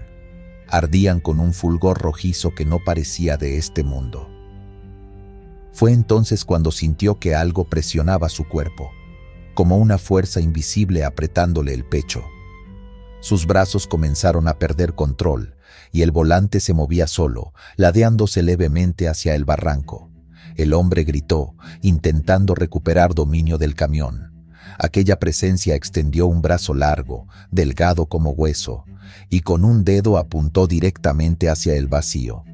Ardían con un fulgor rojizo que no parecía de este mundo. Fue entonces cuando sintió que algo presionaba su cuerpo, como una fuerza invisible apretándole el pecho. Sus brazos comenzaron a perder control y el volante se movía solo, ladeándose levemente hacia el barranco. El hombre gritó, intentando recuperar dominio del camión. Aquella presencia extendió un brazo largo, delgado como hueso, y con un dedo apuntó directamente hacia el vacío.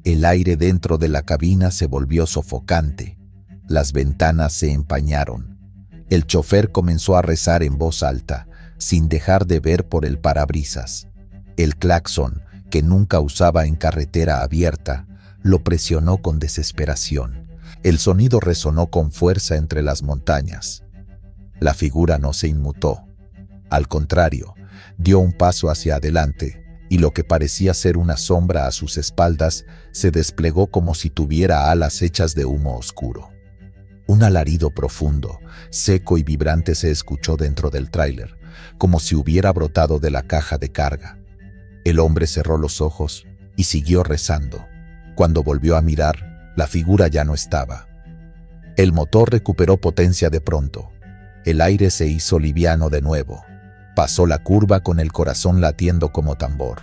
El aire dentro de la cabina se volvió sofocante. Las ventanas se empañaron. El chofer comenzó a rezar en voz alta, sin dejar de ver por el parabrisas. El claxon, que nunca usaba en carretera abierta, lo presionó con desesperación. El sonido resonó con fuerza entre las montañas. La figura no se inmutó. Al contrario, dio un paso hacia adelante, y lo que parecía ser una sombra a sus espaldas se desplegó como si tuviera alas hechas de humo oscuro. Un alarido profundo, seco y vibrante se escuchó dentro del tráiler, como si hubiera brotado de la caja de carga. El hombre cerró los ojos y siguió rezando. Cuando volvió a mirar, la figura ya no estaba. El motor recuperó potencia de pronto. El aire se hizo liviano de nuevo. Pasó la curva con el corazón latiendo como tambor.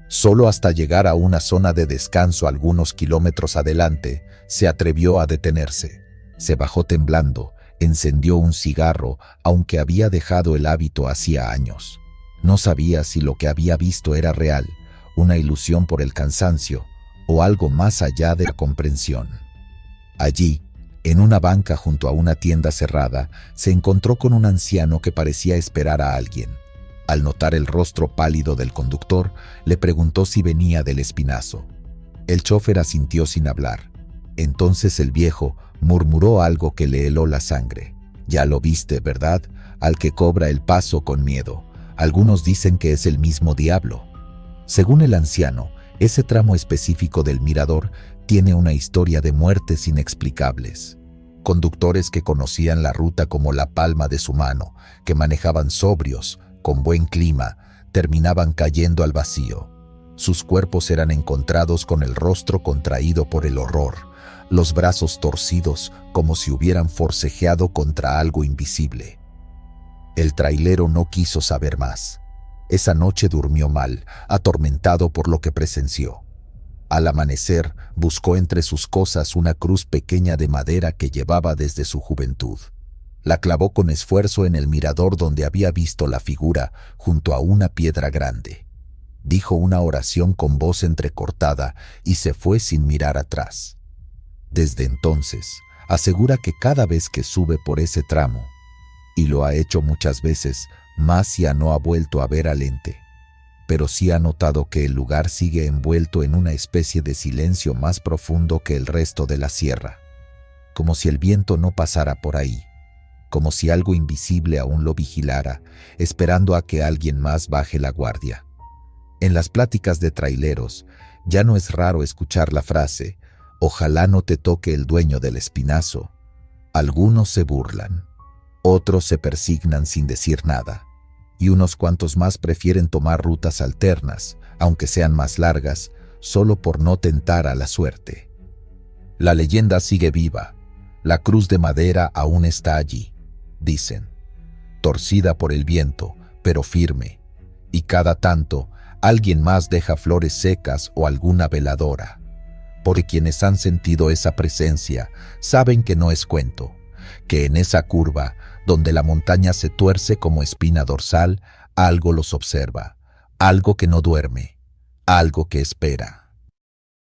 Solo hasta llegar a una zona de descanso algunos kilómetros adelante, se atrevió a detenerse. Se bajó temblando, encendió un cigarro, aunque había dejado el hábito hacía años. No sabía si lo que había visto era real, una ilusión por el cansancio, o algo más allá de la comprensión. Allí, en una banca junto a una tienda cerrada, se encontró con un anciano que parecía esperar a alguien. Al notar el rostro pálido del conductor, le preguntó si venía del Espinazo. El chofer asintió sin hablar. Entonces el viejo murmuró algo que le heló la sangre. «Ya lo viste, ¿verdad? Al que cobra el paso con miedo. Algunos dicen que es el mismo diablo». Según el anciano, ese tramo específico del mirador tiene una historia de muertes inexplicables. Conductores que conocían la ruta como la palma de su mano, que manejaban sobrios, con buen clima, terminaban cayendo al vacío. Sus cuerpos eran encontrados con el rostro contraído por el horror, los brazos torcidos como si hubieran forcejeado contra algo invisible. El trailero no quiso saber más. Esa noche durmió mal, atormentado por lo que presenció. Al amanecer, buscó entre sus cosas una cruz pequeña de madera que llevaba desde su juventud. La clavó con esfuerzo en el mirador donde había visto la figura, junto a una piedra grande. Dijo una oración con voz entrecortada y se fue sin mirar atrás. Desde entonces, asegura que cada vez que sube por ese tramo, y lo ha hecho muchas veces, más ya no ha vuelto a ver al ente. Pero sí ha notado que el lugar sigue envuelto en una especie de silencio más profundo que el resto de la sierra, como si el viento no pasara por ahí, como si algo invisible aún lo vigilara, esperando a que alguien más baje la guardia. En las pláticas de traileros, ya no es raro escuchar la frase: «Ojalá no te toque el dueño del Espinazo». Algunos se burlan, otros se persignan sin decir nada, y unos cuantos más prefieren tomar rutas alternas, aunque sean más largas, solo por no tentar a la suerte. La leyenda sigue viva. La cruz de madera aún está allí, dicen, torcida por el viento, pero firme, y cada tanto alguien más deja flores secas o alguna veladora. Porque quienes han sentido esa presencia saben que no es cuento, que en esa curva, donde la montaña se tuerce como espina dorsal, algo los observa, algo que no duerme, algo que espera.